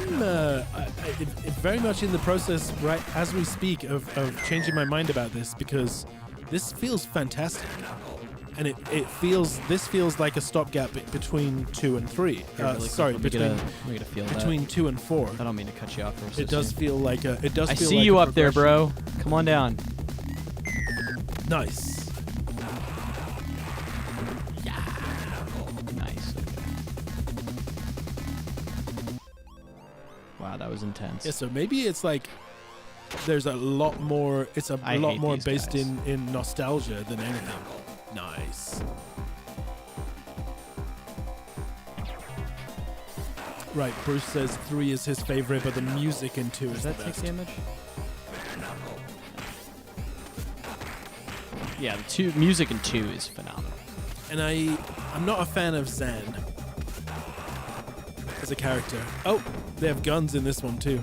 very much in the process right as we speak of changing my mind about this, because this feels fantastic. And this feels like a stopgap between 2 and 3. Here, really Sorry, quick, let me between get a feel between 2 and 4. that. I don't mean to cut you off for a It does second. feel like a. It does. I feel see like you a up there, progression. bro. Come on down. Nice. Nice. Okay. Wow, that was intense. Yeah. So maybe it's like there's a lot more. It's a I lot hate more these based guys. in nostalgia than anything. Nice. Right, Bruce says 3 is his favorite, but the music in 2 is Does the that take best. damage? Yeah, the music in 2 is phenomenal. And I'm not a fan of Zan as a character. Oh, they have guns in this one too.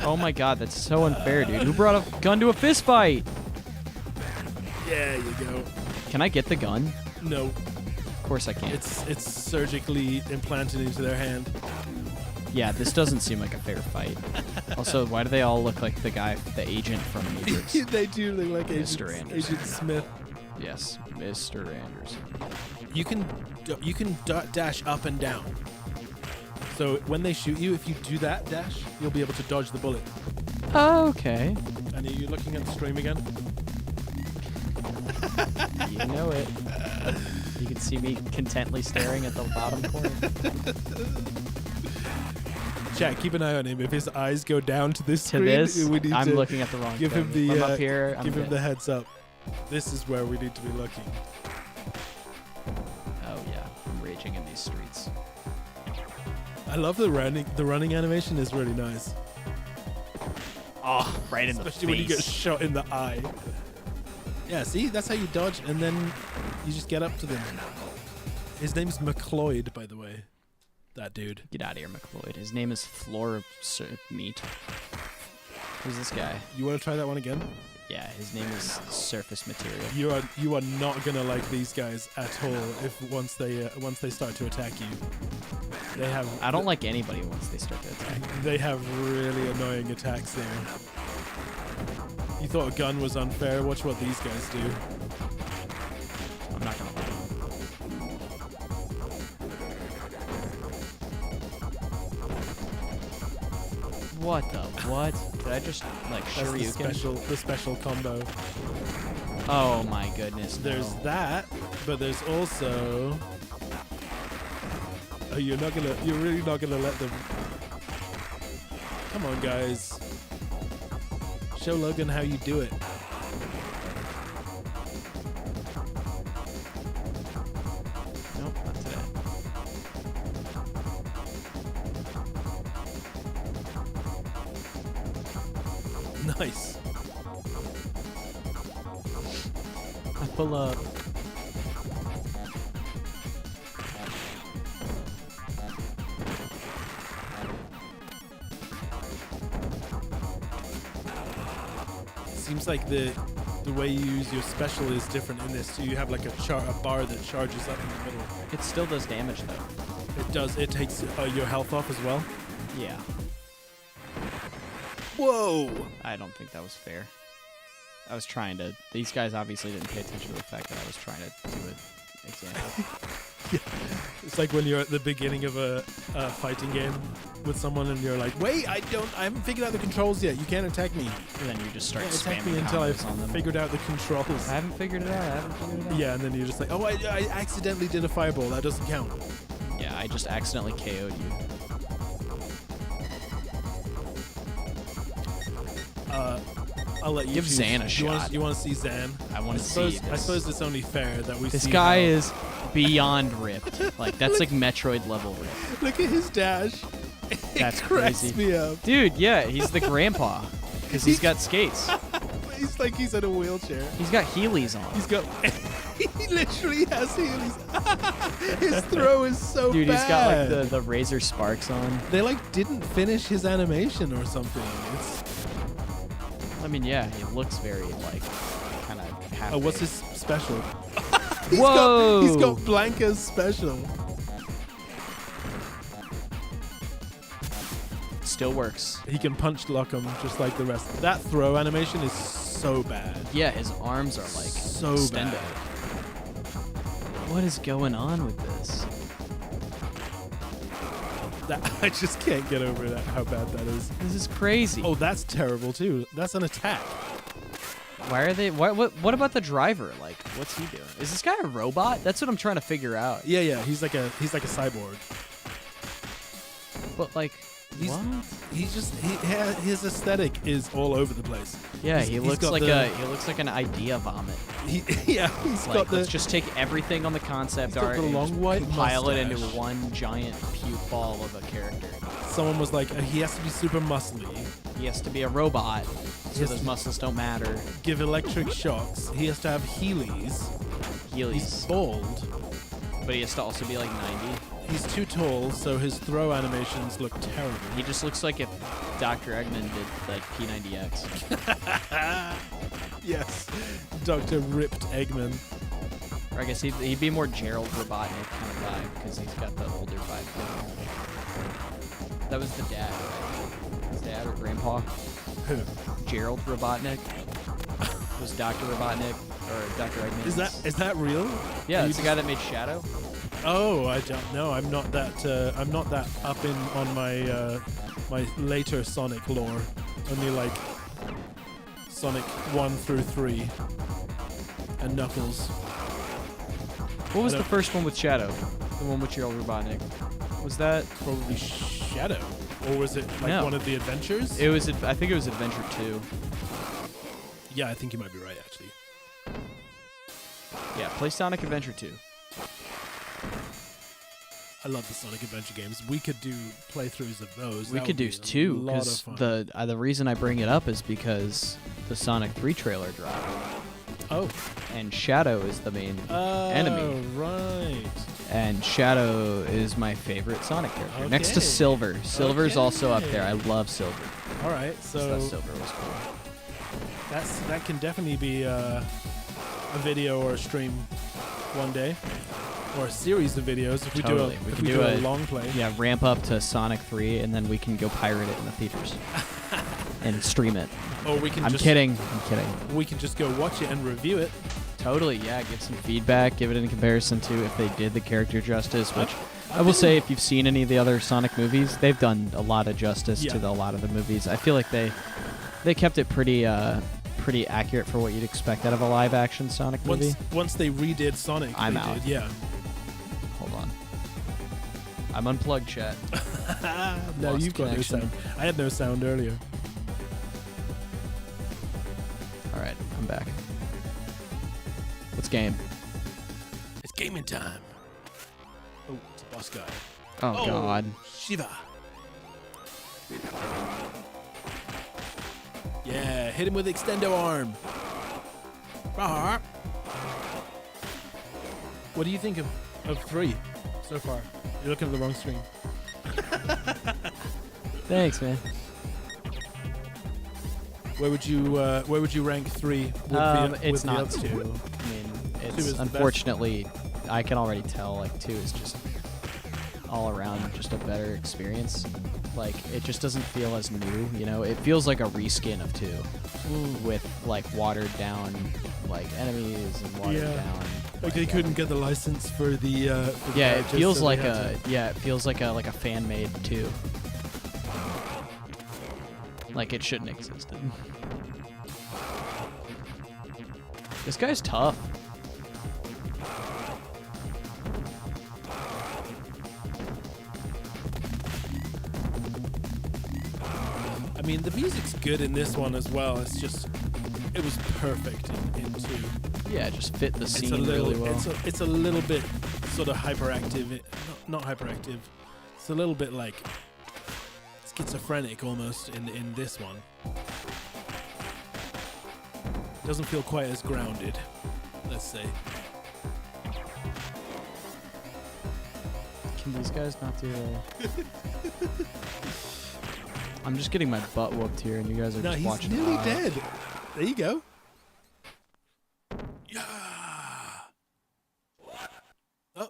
Oh my god, that's so unfair, dude. Who brought a gun to a fist fight? Yeah, you go. Can I get the gun? No, Of course I can't. it's surgically implanted into their hand. Yeah, this doesn't seem like a fair fight. Also, why do they all look like the agent from Matrix? They do look like Mr. Anderson. Agent Smith. Yes, Mr. Anderson. You can dash up and down. So when they shoot you, if you do that dash, you'll be able to dodge the bullet. Okay. And are you looking at the stream again? You know it. You can see me contently staring at the bottom corner. Chat, keep an eye on him. If his eyes go down to this To screen, this, we need I'm to looking at the wrong give thing. him the If I'm up here, I'm give him dead. the heads up. This is where we need to be looking. Oh yeah, I'm raging in these streets. I love the running. The running animation is really nice, Oh, right in especially when you get shot in the eye. Yeah, see, that's how you dodge, and then you just get up to them. His name's McLeod, by the way. That dude. Get out of here, McLeod. His name is Meat. Who's this guy? You want to try that one again? Yeah, his name is Surface Material. You are not gonna like these guys at all. If once they start to attack you, they have. I don't like anybody once they start to attack. They have really annoying attacks there. You thought a gun was unfair? Watch what these guys do. I'm not gonna lie. What the what? Did I just like That's Shoryuken? the special combo. Oh my goodness. No. There's that, but there's also. Oh, you're really not gonna let them. Come on, guys. Show Logan how you do it. Nope, not today. Nice. I pull up. Seems like the way you use your special is different in this. So you have like a bar that charges up in the middle. It still does damage though. It does. It takes your health off as well. Yeah. Whoa! I don't think that was fair. I was trying to. These guys obviously didn't pay attention to the fact that I was trying to do an example. It's like when you're at the beginning of a fighting game with someone and you're like, wait, I haven't figured out the controls yet. You can't attack me. And then you just start Can't attack spamming me until I've combos on them. figured out the controls. I haven't figured it out. Yeah, and then you're just like, oh, I accidentally did a fireball. That doesn't count. Yeah, I just accidentally KO'd you. I'll let you Give choose. Zan a shot. You want to see Zan? I want to see I this. suppose it's only fair that we This see guy how- is beyond ripped. Like, that's like Metroid level ripped. Look at his dash. That's It cracks crazy. me up. Dude, yeah, he's the grandpa. Because he's got skates. He's like he's in a wheelchair. He's got Heelys on. He's got. He literally has heelys. His throw is so Dude, bad. he's got like the razor sparks on. They like didn't finish his animation or something. It's. I mean, yeah, he looks very like kind of half. Oh, what's his special? Whoa! He's got Blanca's special. Still works. He can punch lock him just like the rest. That throw animation is so bad. Yeah, his arms are like So extended. bad. What is going on with this? I just can't get over that. How bad that is. This is crazy. Oh, that's terrible too. That's an attack. Why are they? What about the driver? Like, what's he doing? Is this guy a robot? That's what I'm trying to figure out. Yeah. He's like a cyborg. But like, His aesthetic is all over the place. Yeah, He's he looks got like the- he looks like an idea vomit. He's Like, got the let's just take everything on the concept he's got art the and long just white compile it into mustache. one giant puke ball of a character. Someone was like, he has to be super muscly, He has to be a robot, so Yes. those muscles don't matter. give electric shocks. He has to have Heelys. He's Heelys. bald. But he has to also be like 90. He's too tall, so his throw animations look terrible. He just looks like if Dr. Eggman did like P90X. Yes, Dr. Ripped Eggman. Or I guess he'd be more Gerald Robotnik kind of vibe because he's got the older vibe. That was the dad, right? His dad or grandpa? Who? Gerald Robotnik was Dr. Robotnik or Dr. Eggman. Is that real? Yeah, Are you it's the guy that made Shadow. Oh, I don't know. I'm not that up in on my my later Sonic lore. Only like Sonic 1 through 3 and Knuckles. What was I the don't- first one with Shadow? The one with Gerald Robotnik. Was that? Probably Shadow, or was it like No. one of the adventures? It was. I think it was Adventure 2. Yeah, I think you might be right actually. Yeah, play Sonic Adventure 2. I love the Sonic Adventure games. We could do playthroughs of those. We That could would do be a two lot of because fun. the reason I bring it up is because the Sonic 3 trailer dropped, oh and Shadow is the main enemy. Right. And Shadow is my favorite Sonic character, next to Okay. Silver. Silver's also up there. I Okay. love Silver. All right. So So Silver was cool. that can definitely be a video or a stream one day, or a series of videos if we Totally. do We if can we do do a a- long play. Yeah, ramp up to Sonic 3, and then we can go pirate it in the theaters and stream it. Or we can I'm just kidding. I'm kidding. we can just go watch it and review it. Totally, yeah. Give some feedback. Give it in comparison to if they did the character justice, which I've I will been- say, if you've seen any of the other Sonic movies, they've done a lot of justice Yeah. to a lot of the movies. I feel like they kept it pretty accurate for what you'd expect out of a live action Sonic movie. Once they redid Sonic, I'm they out. Did, yeah. Hold on. I'm unplugged, chat. No, Lost you've got no connection. sound. I had no sound earlier. All right, I'm back. What's game? It's gaming time. Oh, it's a boss guy. Oh, God. Shiva. Yeah, hit him with extendo arm. Rawr. What do you think of 3 so far? You're looking at the wrong screen. Thanks, man. Where would you rank 3? It's not 2. I mean, 2 it's is the best. unfortunately, I can already tell, like, 2 is just all around just a better experience. Like, it just doesn't feel as new, you know? It feels like a reskin of 2 with, like, watered down, like, enemies and watered Yeah. down. Like they couldn't get the license for the. Yeah, it characters, feels so like they had to- it feels like a fan made 2. Like it shouldn't exist. This guy's tough. I mean, the music's good in this one as well. It's just, it was perfect in 2. Yeah, it just fit the It's scene a little, really well. it's a little bit sort of hyperactive. Not hyperactive. It's a little bit like schizophrenic almost in this one. Doesn't feel quite as grounded, let's say. Can these guys not do I'm just getting my butt whooped here, and you guys are No, just he's watching. nearly dead. There you go. Yeah. Oh,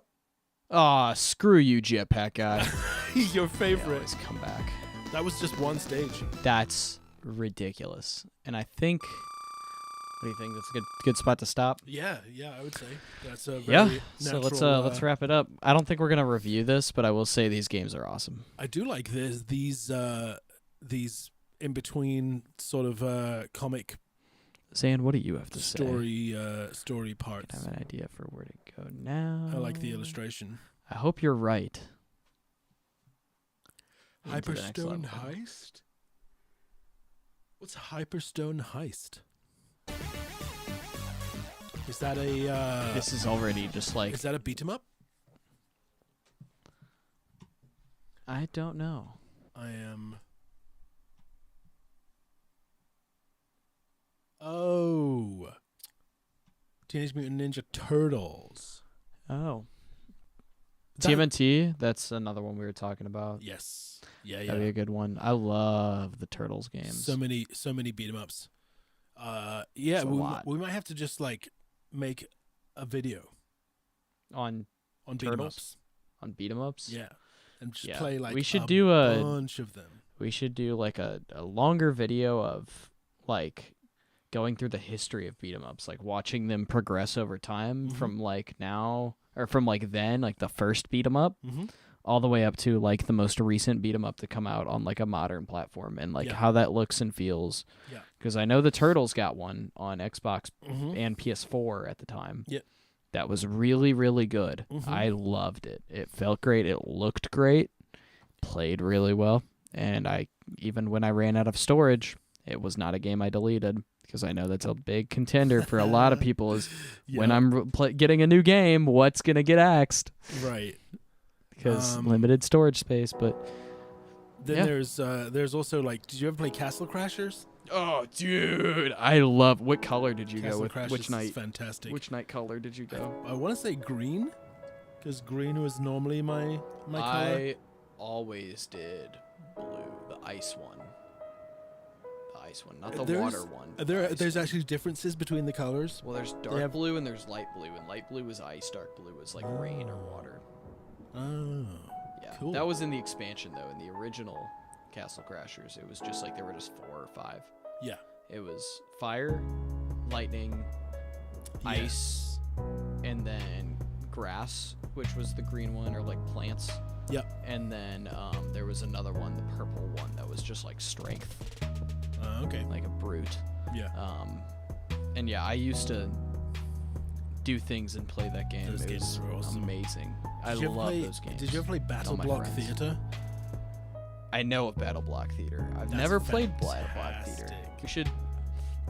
Aw, screw you, jetpack guy. your They favorite. always come back. That was just one stage. That's ridiculous. And I think, what do you think? That's a good spot to stop. Yeah, I would say that's a Yeah. very So natural, let's wrap it up. I don't think we're gonna review this, but I will say these games are awesome. I do like these in between sort of comic Zan, what do you have to story say? parts. I have an idea for where to go now. I like the illustration. I hope you're right. into the next Hyperstone level. Heist? What's Hyperstone Heist? Is that a This is already just like is that a beat 'em up? I don't know. I am. Oh, Teenage Mutant Ninja Turtles. Oh, That- TMNT. That's another one we were talking about. Yes. Yeah, That'd be yeah. a good one. I love the Turtles games. So many beat 'em ups. Yeah, It's a lot. we might have to just like make a video on on beat 'em Turtles? ups. on beat 'em ups. Yeah, and just Yeah. play like We should a do a- bunch of them. We should do like a longer video of like going through the history of beat 'em ups, like watching them progress over time Mhm. from like now or from like then, like the first beat 'em up, Mm-hmm. all the way up to like the most recent beat 'em up to come out on like a modern platform and like Yeah. how that looks and feels. Yeah. Because I know the Turtles got one on Xbox Mm-hmm. and PS4 at the time. Yep. That was really, really good. Mhm. I loved it. It felt great. It looked great. Played really well. And even when I ran out of storage, it was not a game I deleted because I know that's a big contender for a lot of people is when I'm getting a new game, what's going to get axed? right. Because Um, limited storage space. But Then Yeah. there's also like, did you ever play Castle Crashers? oh, dude, I love. What color did you Castle go with? Crashers Which is night? fantastic. Which night color did you go? I want to say green, because green was normally my color. I always did blue, the ice one. The ice one, not the There's- water one. the There's ice one. actually differences between the colors. Well, there's dark have- blue and there's light blue, and light blue is ice, dark blue is like rain or water. Oh. Yeah, Cool. that was in the expansion though. In the original Castle Crashers, it was just like there were just 4 or 5. Yeah. It was fire, lightning, ice, and then grass, which was the green one, or like plants. Yep. And then there was another one, the purple one, that was just like strength, Okay. like a brute. Yeah. And yeah, I used to do things and play that game. Those It games was were awesome. amazing. I Did you ever love play- those games. Did you ever play Battle my Block friends. Theater? I know of Battle Block Theater. I've That's never played Battle Block Theater. fantastic. We should.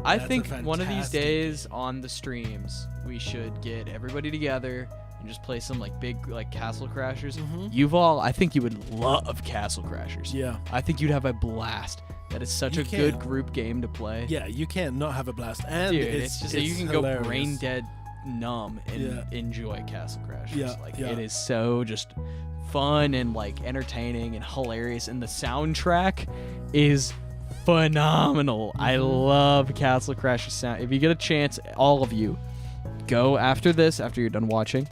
I That's a think one of these fantastic days game. on the streams we should get everybody together and just play some like big like Castle Crashers. Mhm. Yuval, I think you would love Castle Crashers. Yeah. I think you'd have a blast. That is such You a good can. group game to play. Yeah, you can't not have a blast. And Dude, it's just it's you can hilarious. go brain dead numb and Yeah. enjoy Castle Crashers. Yeah, Like yeah. it is so just fun and like entertaining and hilarious, and the soundtrack is phenomenal. I love Castle Crashers sound. If you get a chance, all of you, go after this, after you're done watching,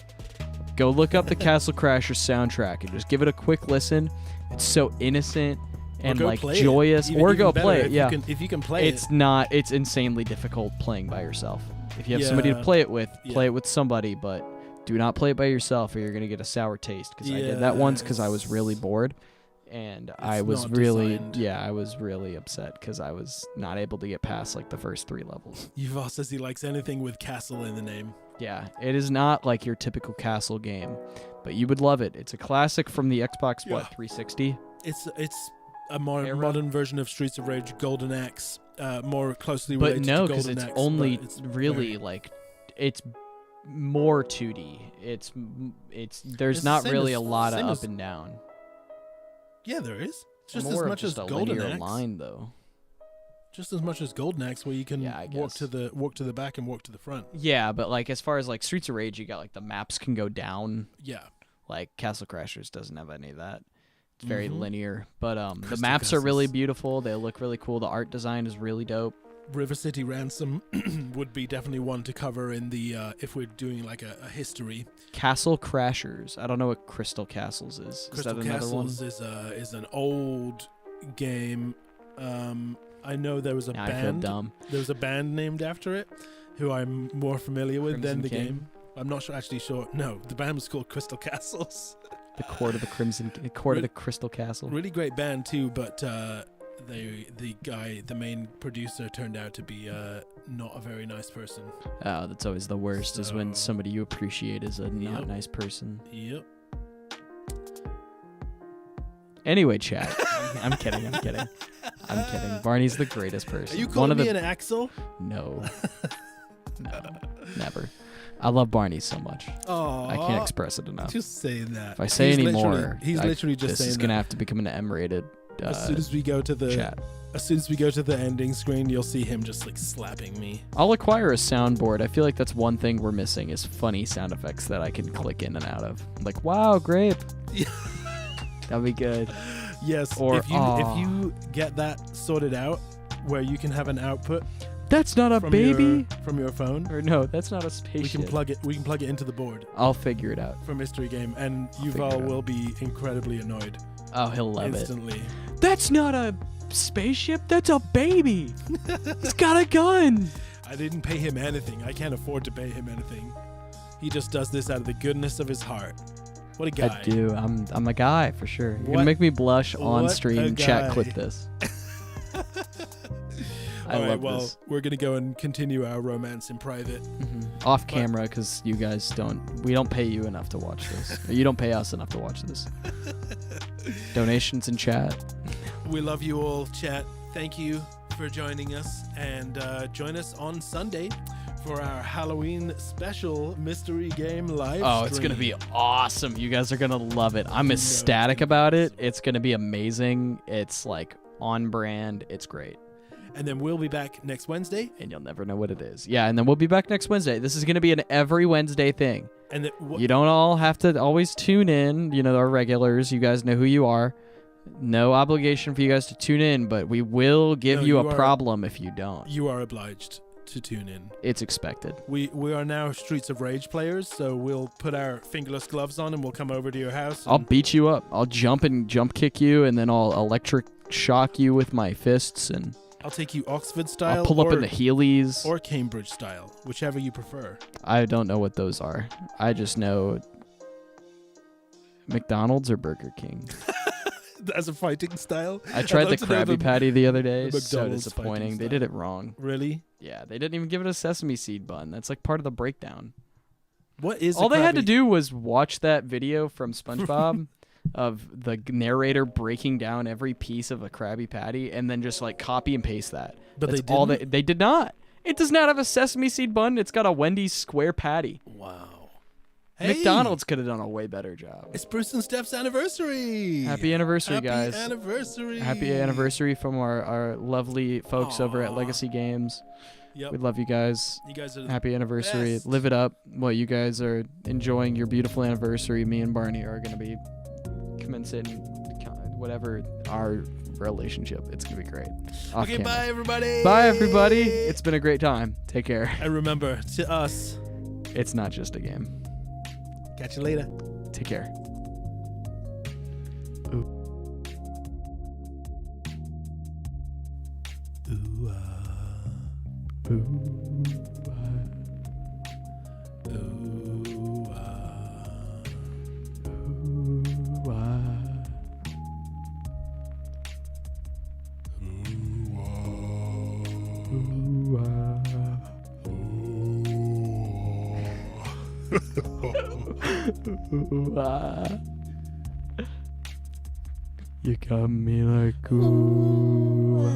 go look up the Castle Crashers soundtrack and just give it a quick listen. It's so innocent Or and go like play it. joyous, Even- or even go better play it. if Yeah, if you can play it's insanely difficult playing by yourself. If you have somebody to Yeah. play it with, play Yeah. it with somebody, but do not play it by yourself or you're going to get a sour taste. Because I did that once because I was really bored. And I It's was not really, designed. I was really upset because I was not able to get past like the first 3 levels. Yuval says he likes anything with castle in the name. Yeah, it is not like your typical castle game, but you would love it. It's a classic from the Xbox, Yeah. 360? It's a Era? modern version of Streets of Rage, Golden Axe, more closely But related no, to because Golden it's Axe. only but it's really very- like, it's more 2D. It's there's It's the not same really as- a lot of same up as- and down. Yeah, there is. Just More as of much as just a Golden linear Axe. line though. Just as much as Golden Axe, where you can Yeah, I walk to guess. the back and walk to the front. Yeah, but like as far as like Streets of Rage, you got like the maps can go down. Yeah. Like Castle Crashers doesn't have any of that. It's very Mhm. linear, but the Crystal maps are really castles. beautiful. They look really cool. The art design is really dope. River City Ransom would be definitely one to cover in the if we're doing like a history. Castle Crashers. I don't know what Crystal Castles is. Crystal is that another Castles one? is an old game. I know there was a Now I feel band. dumb. There was a band named after it, who I'm more familiar with than Crimson the King? game. I'm not actually sure. No, the band was called Crystal Castles. The Court of the Crimson, the Court of the Crystal Castle. Really great band too, but the main producer turned out to be not a very nice person. Oh, that's always the worst. Is when So- somebody you appreciate is a not Yep. nice person. Yep. Anyway, chat. I'm kidding. Barney's the greatest person. Are you calling me an Axel? No, never. I love Barney so much. Oh, I can't express it enough. Just saying that. If I say any more, he's literally just saying this is gonna have to become an M-rated. As soon as we go to the chat. As soon as we go to the ending screen, you'll see him just like slapping me. I'll acquire a soundboard. I feel like that's one thing we're missing is funny sound effects that I can click in and out of. Like, wow, grape. Yeah. That'd be good. Yes. Or, if you get that sorted out, where you can have an output. That's not a baby from your phone. Or no, that's not a spaceship. We can plug it into the board. I'll figure it out For Mystery Game, and Yuval will be incredibly annoyed. Oh, he'll love instantly. it. That's not a spaceship. That's a baby. He's got a gun. I didn't pay him anything. I can't afford to pay him anything. He just does this out of the goodness of his heart. What a guy. I do. I'm a guy for sure. You're gonna make me blush on stream. Chat, clip this. I love this. We're gonna go and continue our romance in private, off camera, because you guys we don't pay you enough to watch this. Or you don't pay us enough to watch this. Donations in chat. We love you all, chat. Thank you for joining us, and join us on Sunday for our Halloween special Mystery Game live stream. Oh, it's gonna be awesome. You guys are gonna love it. I'm ecstatic about it. It's gonna be amazing. It's like on brand. It's great. And then we'll be back next Wednesday. And you'll never know what it is. Yeah, and then we'll be back next Wednesday. This is going to be an every Wednesday thing. And you don't all have to always tune in. You know, our regulars. You guys know who you are. No obligation for you guys to tune in, but we will give you a problem if you don't. You are obliged to tune in. It's expected. We are now Streets of Rage players, so we'll put our fingerless gloves on and we'll come over to your house. I'll beat you up. I'll jump kick you, and then I'll electric shock you with my fists, and I'll take you Oxford style. I'll pull up in the Heelys. Or Cambridge style, whichever you prefer. I don't know what those are. I just know McDonald's or Burger King. As a fighting style? I tried the Krabby Patty the other day. The So disappointing. They did it wrong. Really? Yeah, they didn't even give it a sesame seed bun. That's like part of the breakdown. What is all they had to do was watch that video from SpongeBob of the narrator breaking down every piece of a Krabby Patty and then just like copy and paste that. But that's all they did not. It does not have a sesame seed bun. It's got a Wendy's square patty. Wow. Hey, McDonald's could have done a way better job. It's Bruce and Steph's anniversary. Happy anniversary, guys. Happy anniversary. Happy anniversary from our lovely folks over at Legacy Games. Yep. We love you guys. You guys are happy anniversary. Best. Live it up. Well, you guys are enjoying your beautiful anniversary. Me and Barney are going to be commencing whatever our relationship. It's going to be great. Off okay, camera. bye, everybody. Bye, everybody. It's been a great time. Take care. And remember, to us, it's not just a game. Catch you later. Take care. Ooh. Ooh, Ooh, ooh, You got me like ooh.